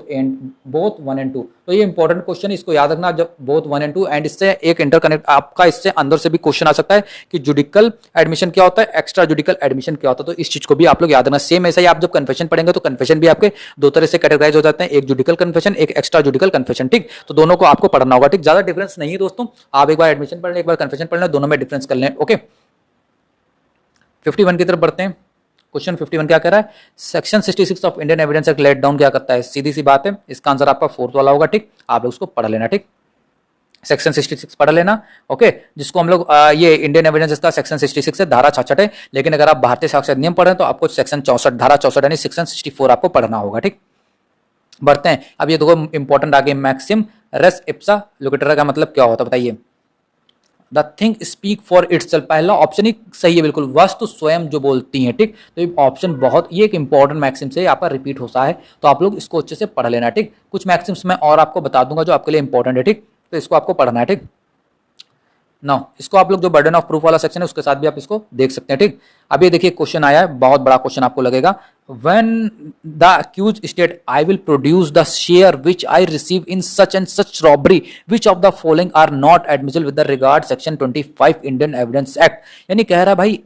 1 एंड 2। तो ये इंपॉर्टेंट क्वेश्चन, इसको याद रखना, जब बोथ 1 एंड 2, एंड इससे एक इंटरकनेक्ट आपका इससे अंदर से भी क्वेश्चन आ सकता है कि जुडिकल एडमिशन क्या होता है, एक्स्ट्रा जुडिकल एडमिशन क्या होता है। तो इस चीज को भी आप लोग याद रखना। सेम ऐसा ही आप जब कन्फेशन पढ़ेंगे तो कन्फेशन भी आपके दो तरह से कैटेगराइज हो जाते हैं, एक जुडिकल कन्फेशन, एक एक्स्ट्रा जुडिकल कन्फेशन, ठीक। तो दोनों को आपको पढ़ना होगा, ठीक। ज्यादा डिफरेंस नहीं है दोस्तों, आप एक बार एडमिशन पढ़ लें, एक बार कन्फेशन पढ़ लें, दोनों में डिफरेंस कर लें, ओके। 51 की तरफ बढ़ते हैं। क्वेश्चन 51 क्या कह रहा है, section 66 of Indian evidence act lay down क्या करता है। सीधी सी बात है, इसका आंसर आपका फोर्थ वाला होगा, ठीक। आप लोग उसको पढ़ लेना, ठीक। सेक्शन 66 पढ़ लेना, ओके। जिसको हम लोग ये इंडियन एविडेंस इसका सेक्शन 66 है, धारा 66 है, लेकिन अगर आप भारतीय साक्ष्य अधिनियम पढ़ रहे हैं तो आपको सेक्शन 64, धारा 64 यानी सेक्शन 64 आपको पढ़ना होगा, ठीक। बढ़ते हैं, अब ये देखो इंपॉर्टेंट आगे, मैक्सिम रेस इप्सा लोकेटर का मतलब क्या होता है बताइए। The thing speak for itself, पहला ऑप्शन ही सही है बिल्कुल, वस्तु स्वयं जो बोलती है, ठीक। तो ये ऑप्शन बहुत, ये एक इंपॉर्टेंट मैक्सिम से यहाँ पर रिपीट होता है, तो आप लोग इसको अच्छे से पढ़ लेना, ठीक। कुछ मैक्सिम्स मैं और आपको बता दूंगा जो आपके लिए इंपॉर्टेंट है, ठीक। तो इसको आपको पढ़ना है, ठीक। ना इसको आप लोग जो बर्डन ऑफ प्रूफ वाला सेक्शन है उसके साथ भी आप इसको देख सकते हैं, ठीक। अब ये देखिए क्वेश्चन आया है, बहुत बड़ा क्वेश्चन आपको लगेगा। when the accused state I will produce the share which I receive in such and such robbery, which of the following are not admissible with the regard section 25 Indian Evidence Act। यानी कह रहा भाई,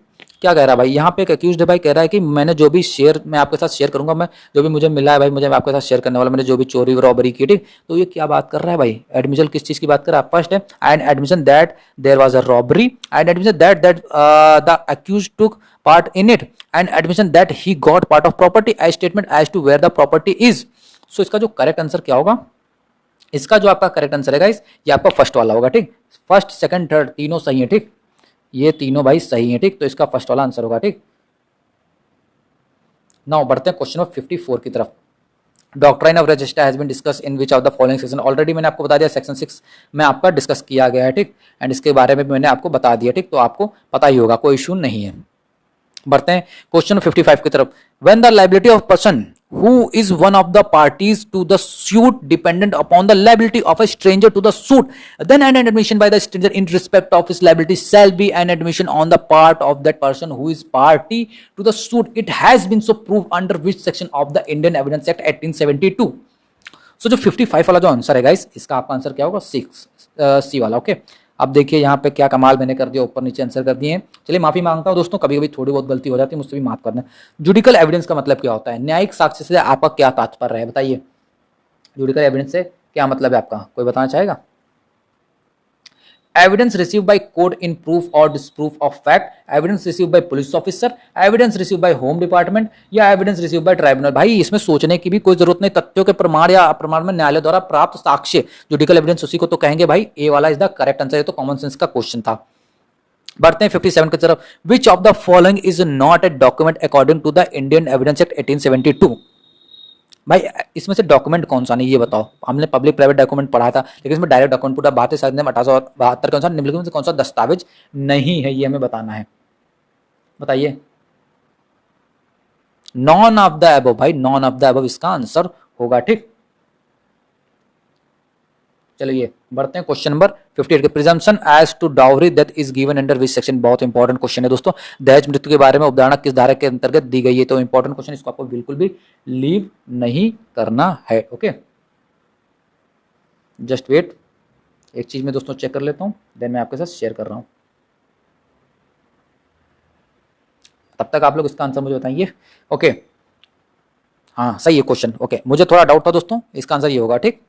क्या कह रहा है भाई, यहाँ पे एक अक्यूज्ड है भाई, कह रहा है कि मैंने जो भी शेयर मैं आपके साथ शेयर करूंगा, मैं जो भी मुझे मिला है भाई, मुझे आपके साथ शेयर करने वाला, मैंने जो भी चोरी रॉबरी की, ठीक। तो ये क्या बात कर रहा है भाई, एडमिशन किस चीज की बात कर रहा है। फर्स्ट है and admission that there was a robbery, and admission that the accused took part in it, and admission that he got part of property as statement as to where the property is. So इसका जो करेक्ट आंसर क्या होगा, इसका जो आपका करेक्ट आंसर है गाइस, ये आपका फर्स्ट वाला होगा, ठीक। फर्स्ट, सेकंड, थर्ड तीनों सही है, ठीक। ये तीनों भाई सही है, ठीक। तो इसका फर्स्ट वाला आंसर होगा, ठीक। नाउ बढ़ते हैं क्वेश्चन नंबर 54 की तरफ। Doctrine of register has been discuss in which of the following section. Already मैंने आपको बता दिया, सेक्शन 6 में आपका डिस्कस किया गया है, ठीक। एंड इसके बारे में भी मैंने आपको बता दिया, ठीक। तो आपको पता ही होगा, कोई इशू नहीं है। बढ़ते हैं क्वेश्चन 55 की तरफ। When the liability of person who is one of the parties to the suit dependent upon the liability of a stranger to the suit, then an admission by the stranger in respect of his liability shall be an admission on the part of that person who is party to the suit. It has been so proved under which section of the Indian Evidence Act 1872। so जो 55 वाला जो आंसर है गाइस, इसका आपका आंसर क्या होगा, 6 सी वाला, ओके। अब देखिए यहाँ पे क्या कमाल मैंने कर दिया, ऊपर नीचे आंसर कर दिए हैं। चलिए माफी मांगता हूँ दोस्तों, कभी कभी थोड़ी बहुत गलती हो जाती है, मुझसे भी माफ करना। जुडिकल एविडेंस का मतलब क्या होता है, न्यायिक साक्ष्य से आपका क्या तात्पर्य है बताइए। जुडिकल एविडेंस से क्या मतलब है आपका, कोई बताना चाहेगा। Evidence receive by court in proof or disproof of fact, evidence receive by police officer, evidence receive by home department, या एविडेंस रिसीव बाय ट्राइब्यूनल। भाई इसमें सोचने की भी कोई जरूरत नहीं, तथ्यों के प्रमाण या अप्रमाण में न्यायालय द्वारा प्राप्त साक्ष्य, जुडिकल एविडेंस उसी को तो कहेंगे भाई। ए वाला इज द करेक्ट आंसर, ये तो कॉमन सेंस का क्वेश्चन था। बढ़ते हैं 57 की तरफ। Which of the following is not a document according to the Indian evidence act 1872। भाई इसमें से डॉक्यूमेंट कौन सा नहीं, ये बताओ। हमने पब्लिक प्राइवेट डॉक्यूमेंट पढ़ा था, लेकिन इसमें डायरेक्ट डॉक्यूमेंट पूरा भारतीय संविधान 1872 के अनुसार निम्नलिखित में से कौन सा दस्तावेज नहीं है, ये हमें बताना है, बताइए। नॉन ऑफ द अबव, भाई नॉन ऑफ द अबव इसका आंसर होगा, ठीक। चलिए बढ़ते हैं क्वेश्चन नंबर 58 के। Presumption as to dowry that is given under which section. बहुत इंपॉर्टेंट क्वेश्चन है दोस्तों, दहेज मृत्यु के बारे में अवधारणा किस धारा के अंतर्गत दी गई है। तो इंपॉर्टेंट क्वेश्चन, इसको आपको बिल्कुल भी लीव नहीं करना है, ओके। जस्ट वेट, एक चीज में दोस्तों चेक कर लेता हूं, देन मैं आपके साथ शेयर कर रहा हूं, तब तक आप लोग इसका आंसर मुझे बताइए, ओके। हाँ सही है क्वेश्चन, ओके। मुझे थोड़ा डाउट था दोस्तों, इसका आंसर ये होगा, ठीक।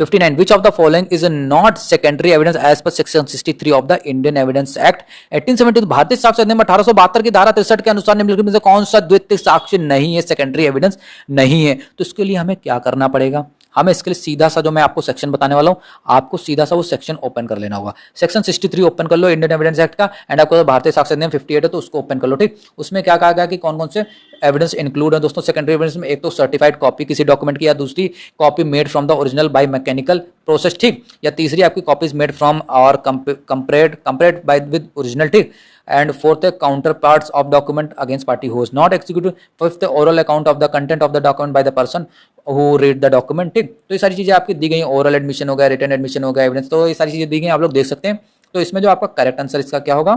59 which of the following is not secondary evidence as per section 63 of the Indian Evidence Act 1872 भारतीय साक्ष्य अधिनियम 1872 की धारा 63 के अनुसार निम्नलिखित में से कौन सा द्वितीयक साक्ष्य नहीं है, सेकेंडरी एविडेंस नहीं है। तो इसके लिए हमें क्या करना पड़ेगा, हमें इसके लिए सीधा सा जो मैं आपको सेक्शन बताने वाला हूं, आपको सीधा सा वो सेक्शन ओपन कर लेना होगा। सेक्शन 63 ओपन कर लो इंडियन एविडेंस एक्ट का, एंड आपको भारतीय साक्ष्य अधिनियम 58 है तो उसको ओपन कर लो। ठीक, उसमें क्या कहा गया कि कौन कौन से एविडेंस इंक्लूड है दोस्तों सेकेंडरी एविडेंस में। एक तो सर्टिफाइड कॉपी किसी डॉक्यूमेंट की, या दूसरी copy made from the original by mechanical process, ठीक, या तीसरी आपकी कॉपीज मेड फ्रॉम और कंपेयर्ड बाय विद ओरिजिनल, ठीक, and fourth counterparts of document against party who is not executed, fifth oral account of the content of the document by the person who read the document, ठीक। तो ये सारी चीजें आपकी दी गई, ओरल एडमिशन हो गया, रिटन एडमिशन हो गया, एविडेंस, तो ये सारी चीजें दी गई, आप लोग देख सकते हैं। तो इसमें जो आपका करेक्ट आंसर इसका क्या होगा,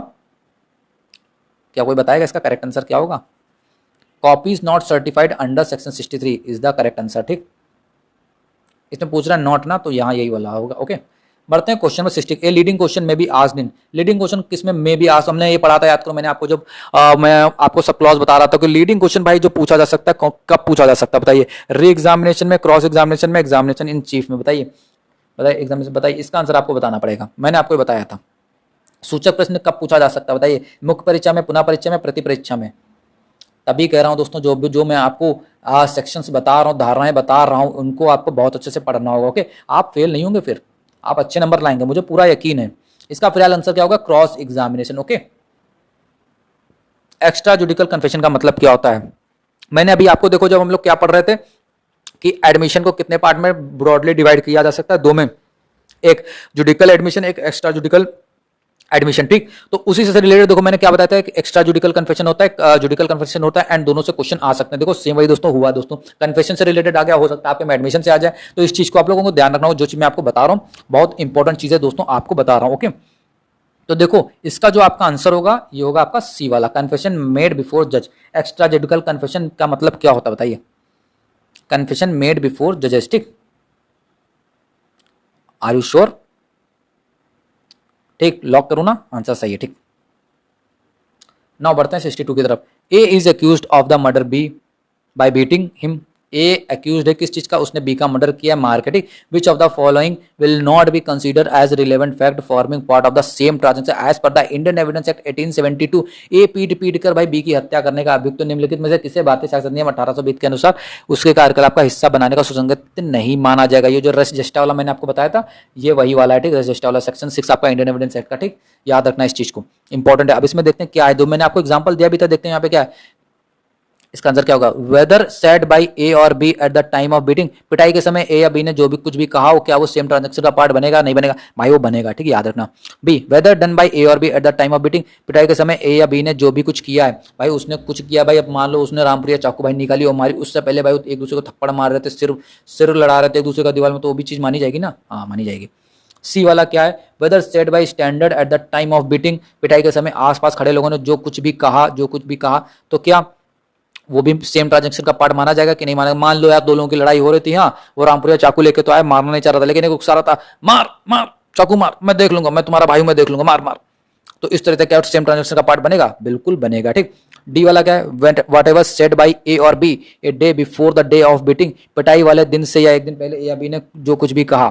क्या कोई बताएगा इसका करेक्ट आंसर क्या होगा? Copies not certified under section 63 is the correct answer, ठीक। इसमें पूछ रहा है नॉट ना, तो यहाँ यही वाला होगा। ओके, बढ़ते हैं क्वेश्चन में 60। ए लीडिंग क्वेश्चन में भी आस्क्ड इन, लीडिंग क्वेश्चन किसमें में भी आस्क्ड, हमने ये पढ़ा था, याद करो मैंने आपको जब मैं आपको सब क्लॉज बता रहा था कि लीडिंग क्वेश्चन भाई जो पूछा जा सकता है कब पूछा जा सकता है, बताइए? री एग्जामिनेशन में, क्रॉस एग्जामिनेशन में, एग्जामिनेशन इन चीफ में, बताइए बताइए एग्जामिनेशन, बताइए इसका आंसर आपको बताना पड़ेगा, मैंने आपको बताया था। सूचक प्रश्न कब पूछा जा सकता है, बताइए? मुख्य परीक्षा में, पुनः परीक्षा में, प्रति परीक्षा में। तभी कह रहा हूं दोस्तों, जो मैं आपको सेक्शंस बता रहा हूं, धारणाएं बता रहा हूं, उनको आपको बहुत अच्छे से पढ़ना होगा। ओके, आप फेल नहीं होंगे, फिर आप अच्छे नंबर लाएंगे, मुझे पूरा यकीन है। इसका फिलहाल आंसर क्या होगा? Cross examination. Okay, extra judicial confession का मतलब क्या होता है? मैंने अभी आपको देखो, जब हम लोग क्या पढ़ रहे थे कि एडमिशन को कितने पार्ट में ब्रॉडली डिवाइड किया जा सकता है, दो में, एक जुडिकल एडमिशन, एक एक्स्ट्रा जुडिकल एडमिशन, ठीक। तो उसी से रिलेटेड देखो मैंने क्या बताया था, एक्स्ट्रा जुडिकल कन्फेशन होता है, जुडिकल कन्फेशन होता है, एंड दोनों से क्वेश्चन आ सकते हैं। देखो सेम वही दोस्तों हुआ, दोस्तों कन्फेशन से रिलेटेड आ गया, हो सकता है आपके में एडमिशन से आ जाए, तो इस चीज को आप लोगों को ध्यान रखना हो। जो चीज मैं आपको बता रहा हूं बहुत इंपॉर्टेंट चीज है दोस्तों, आपको बता रहा हूं। ओके, तो देखो इसका जो आपका आंसर होगा ये होगा आपका सी वाला, कन्फेशन मेड बिफोर जज। एक्स्ट्रा जुडिकल कन्फेशन का मतलब क्या होता है बताइए? कन्फेशन मेड बिफोर जजेस, ठीक। Are you sure? ठीक, लॉक करो ना, आंसर सही है, ठीक। नाउ बढ़ते हैं 62 की तरफ। A is accused of the murder B by beating him. A accused है किस चीज का? उसने बी का मर्डर किया, मार के, ठीक। Which of the following will not be consider as relevant fact forming part of the same transaction as per the Indian evidence act 1872। A पीट कर भाई बी की हत्या करने का अभियुक्त तो निम्नलिखित में से किसे भारतीय साक्ष्य अधिनियम 1820 के अनुसार उसके कार्यकलाप का हिस्सा बनाने का सुसंगत नहीं माना जाएगा। ये जो रेस जस्टा वाला मैंने आपको बताया था, ये वही वाला है, ठीक। रेस जस्टा वाला सेक्शन 6 आपका इंडियन एविडेंस एक्ट का, ठीक। याद रखना इस चीज को, इंपॉर्टेंट है। अब इसमें देखते हैं क्या है, दो मैंने आपको एग्जांपल दिया भी था, देखते हैं यहाँ पे क्या है। इसका आंसर क्या होगा? वेदर सेड बाय ए और B at the time of beating. पिटाई के समय ए या बी ने जो भी कुछ भी कहा हो, क्या वो सेम ट्रांजेक्शन का पार्ट बनेगा? नहीं बनेगा भाई, वो बनेगा, ठीक है, याद रखना। B, whether done by A और B at the time of beating. पिटाई के समय ए या बी ने जो भी कुछ किया है, भाई उसने कुछ किया भाई, अब मान लो उसने रामप्रिया चाकू भाई निकाली और मारी, उससे पहले भाई एक दूसरे को थप्पड़ मार रहे थे, सिर लड़ा रहे थे एक दूसरे का दीवार में, तो वो भी चीज मानी जाएगी ना? हाँ मानी जाएगी। सी वाला क्या है? Whether said by standard at the time of beating. पिटाई के समय आसपास खड़े लोगों ने जो कुछ भी कहा, तो क्या वो भी सेम ट्रांजेक्शन का पार्ट माना जाएगा कि नहीं माना? मान लो यार दो लोगों की लड़ाई हो रही थी, हाँ, वो रामपुरिया चाकू लेके तो आया, मारना नहीं चाह रहा था, लेकिन एक उकसा रहा था, मार मार चाकू मार, मैं देख लूंगा, मैं तुम्हारा भाई हूं, मैं देख लूंगा, मार मार। तो इस तरह से क्या सेम ट्रांजेक्शन का पार्ट बनेगा? बिल्कुल बनेगा, ठीक। डी वाला क्या है? Whatever said by A और B a day before the day of beating. पिटाई वाले दिन से या एक दिन पहले ए या बी ने जो कुछ भी कहा,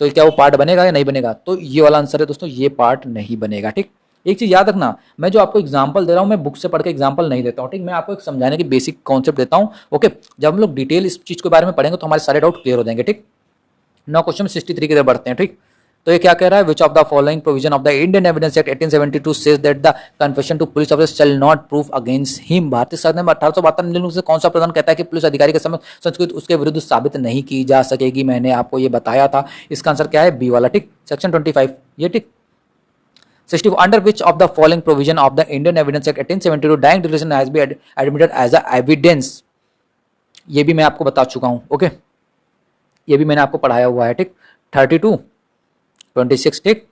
तो क्या वो पार्ट बनेगा या नहीं बनेगा? तो ये वाला आंसर है दोस्तों, ये पार्ट नहीं बनेगा, ठीक। एक चीज याद रखना, मैं जो आपको एग्जांपल दे रहा हूं, मैं बुक से पढ़ के एग्जांपल नहीं देता हूं, ठीक। मैं आपको एक समझाने की बेसिक कॉन्सेप्ट देता हूं। ओके, जब हम लोग डिटेल इस चीज के बारे में पढ़ेंगे तो हमारे सारे डाउट क्लियर हो जाएंगे, ठीक। नाउ क्वेश्चन 63 की तरफ बढ़ते हैं, ठीक। तो ये क्या कह रहा है? Which of the following provision of the Indian evidence act 1872 says that the confession to police officer shall not proof against him. भारतीय संविधान में 1872 नियमों से कौन सा प्रावधान कहता है कि पुलिस अधिकारी के समय संस्कृत उसके विरुद्ध साबित नहीं की जा सकेगी? मैंने आपको ये बताया था। इसका आंसर क्या है? बी वाला, ठीक। सेक्शन 25, ये ठीक। 60 under which of the following provision of the Indian evidence act 1872 dying declaration has been admitted as a evidence. ये भी मैं आपको बता चुका हूं, ओके, ये भी मैंने आपको पढ़ाया हुआ है, ठीक। 32, 26, ठीक,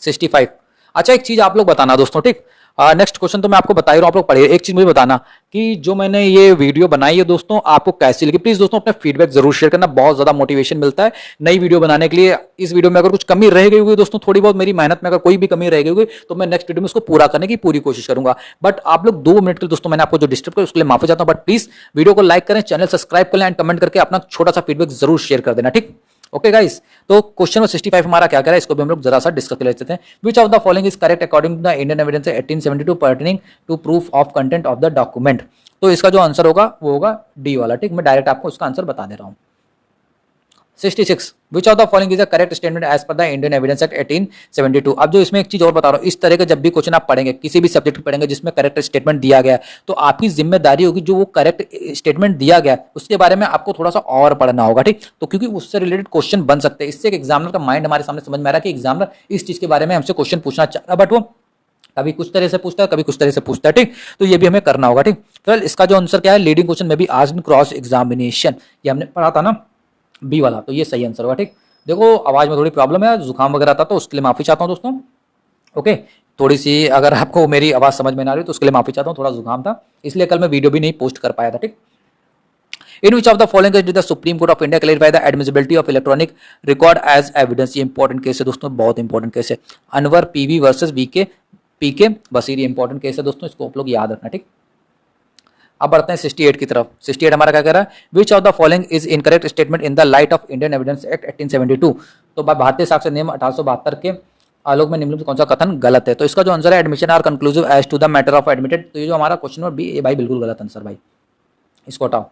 65। अच्छा एक चीज आप लोग बताना दोस्तों, ठीक। नेक्स्ट क्वेश्चन तो मैं आपको बता ही रहा हूं, आप लोग पढ़िए। एक चीज मुझे बताना कि जो मैंने ये वीडियो बनाई है दोस्तों, आपको कैसी लगी? प्लीज दोस्तों अपना फीडबैक जरूर शेयर करना, बहुत ज्यादा मोटिवेशन मिलता है नई वीडियो बनाने के लिए। इस वीडियो में अगर कुछ कमी रह गई होगी दोस्तों, थोड़ी बहुत मेरी मेहनत में अगर कोई भी कमी रह गई होगी, तो मैं नेक्स्ट वीडियो में उसको पूरा करने की पूरी कोशिश करूंगा। बट आप लोग 2 मिनट के लिए दोस्तों मैंने आपको जो डिस्टर्ब किया उसके लिए माफी चाहता हूं, बट प्लीज वीडियो को लाइक करें, चैनल सब्सक्राइब करें एंड कमेंट करके अपना छोटा सा फीडबैक जरूर शेयर कर देना, ठीक। ओके गाइस, तो क्वेश्चन नंबर 65 हमारा क्या कह रहा है, इसको भी हम लोग जरा सा डिस्कस कर लेते हैं। Which of the following is correct according to the Indian evidence 1872 pertaining to proof of content of the document. तो इसका जो आंसर होगा वो होगा डी वाला। ठीक, मैं डायरेक्ट आपको उसका आंसर बता दे रहा हूँ। 66 which of the following is a correct statement as per the Indian evidence act 1872। अब जो इसमें एक चीज और बता रहा हूँ, इस तरह के जब भी क्वेश्चन आप पढ़ेंगे, किसी भी सब्जेक्ट में पढ़ेंगे जिसमें करेक्ट स्टेटमेंट दिया गया है, तो आपकी जिम्मेदारी होगी जो वो करेक्ट स्टेटमेंट दिया गया है उसके बारे में आपको थोड़ा सा और पढ़ना होगा। ठीक, तो क्योंकि उससे रिलेटेड क्वेश्चन बन सकते हैं, इससे एक एग्जामिनर का माइंड हमारे सामने समझ में आ रहा है कि एग्जामिनर इस चीज के बारे में हमसे क्वेश्चन पूछना चाह रहा है, बट वो कभी कुछ तरह से पूछता है, कभी कुछ तरह से पूछता है। ठीक, तो ये भी हमें करना होगा। ठीक, फिर इसका जो आंसर क्या है, लीडिंग क्वेश्चन में भी आज क्रॉस एग्जामिनेशन, ये हमने पढ़ा था ना, बी वाला, तो ये सही आंसर होगा। ठीक, देखो आवाज में थोड़ी प्रॉब्लम है, जुकाम वगैरह था, तो उसके लिए माफी चाहता हूं दोस्तों। ओके, थोड़ी सी अगर आपको मेरी आवाज समझ में ना आ रही तो उसके लिए माफी चाहता हूं, थोड़ा जुकाम था इसलिए कल मैं वीडियो भी नहीं पोस्ट कर पाया था। ठीक, in which of the following did the supreme Court of India clarify the admissibility of electronic record as evidence. ये इंपॉर्टेंट केस है दोस्तों, बहुत इंपॉर्टेंट केस है। Anvar PV versus VK PK Basheer, ये इंपॉर्टेंट केस है दोस्तों, इसको आप लोग याद रखना। ठीक, अब बढ़ते हैं 68 की तरफ। 68 हमारा क्या कह रहा है, which of the following is incorrect statement in the light of Indian evidence act 1872। तो भारतीय साक्ष्य नियम 1872 के आलोक में निम्नलिखित कौन सा कथन गलत है। तो इसका जो आंसर है, admission are conclusive as to the matter of admitted. तो ये जो हमारा क्वेश्चन नंबर बी, ये भाई बिल्कुल गलत आंसर भाई, इसको हटाओ।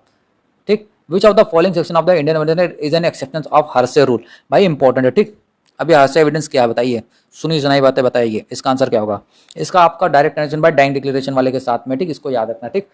ठीक, which of the following section of the Indian evidence is an exception of hearsay rule. भाई इंपॉर्टेंट है। ठीक, अभी हर्षे एविडेंस क्या है बताइए, सुनी सुनाई बातें बताइए, इसका आंसर क्या होगा। इसका आपका direct connection by dying declaration वाले के साथ में। ठीक, इसको याद रखना। ठीक,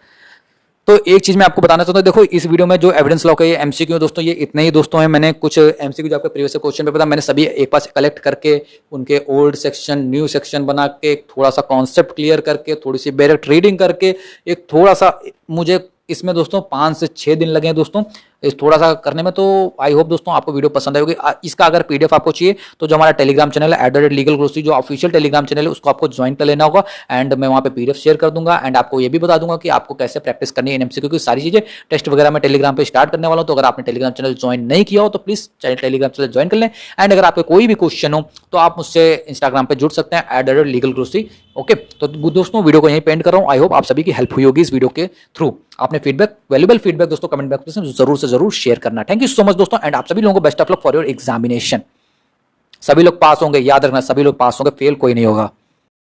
तो एक चीज मैं आपको बताना चाहता हूं, देखो इस वीडियो में जो एविडेंस लॉ के एमसीक्यू दोस्तों, ये इतने ही दोस्तों हैं। मैंने कुछ एमसीक्यू जो आपके प्रीवियस क्वेश्चन पेपर था, मैंने सभी एक पास कलेक्ट करके उनके ओल्ड सेक्शन न्यू सेक्शन बना के थोड़ा सा कॉन्सेप्ट क्लियर करके, थोड़ी सी डायरेक्ट रीडिंग करके, एक थोड़ा सा मुझे इसमें दोस्तों 5 से 6 दिन लगे हैं दोस्तों इस थोड़ा सा करने में। तो आई होप दोस्तों आपको वीडियो पसंद आई होगी। इसका अगर पीडीएफ आपको चाहिए तो जो हमारा टेलीग्राम चैनल है @legalgrocery, जो ऑफिशियल टेलीग्राम चैनल है, उसको आपको ज्वाइन कर लेना होगा। एंड मैं वहाँ पे पीडीएफ शेयर कर दूंगा एंड आपको ये भी बता दूंगा कि आपको कैसे प्रैक्टिस करनी है एमसीक्यू की सारी चीजें। टेस्ट वगैरह मैं टेलीग्राम पे स्टार्ट करने वाला हूँ, तो अगर आपने टेलीग्राम चैनल ज्वाइन नहीं किया हो तो प्लीज टेलीग्राम चैनल ज्वाइन कर लें। एंड अगर आपके कोई भी क्वेश्चन हो तो आप मुझसे इंस्टाग्राम पे जुड़ सकते हैं @legalgrocery। ओके, तो दोस्तों वीडियो को यहीं पे एंड कर रहा हूँ। आई होप आप सभी की हेल्प हुई होगी इस वीडियो के थ्रू। आपने फीडबैक, वैल्यूबल फीडबैक दोस्तों कमेंट बॉक्स में जरूर से जरूर शेयर करना। थैंक यू सो मच दोस्तों, एंड आप सभी लोगों को best of luck for your examination. सभी लोग पास होंगे, याद रखना, सभी लोग पास होंगे, फेल कोई नहीं होगा।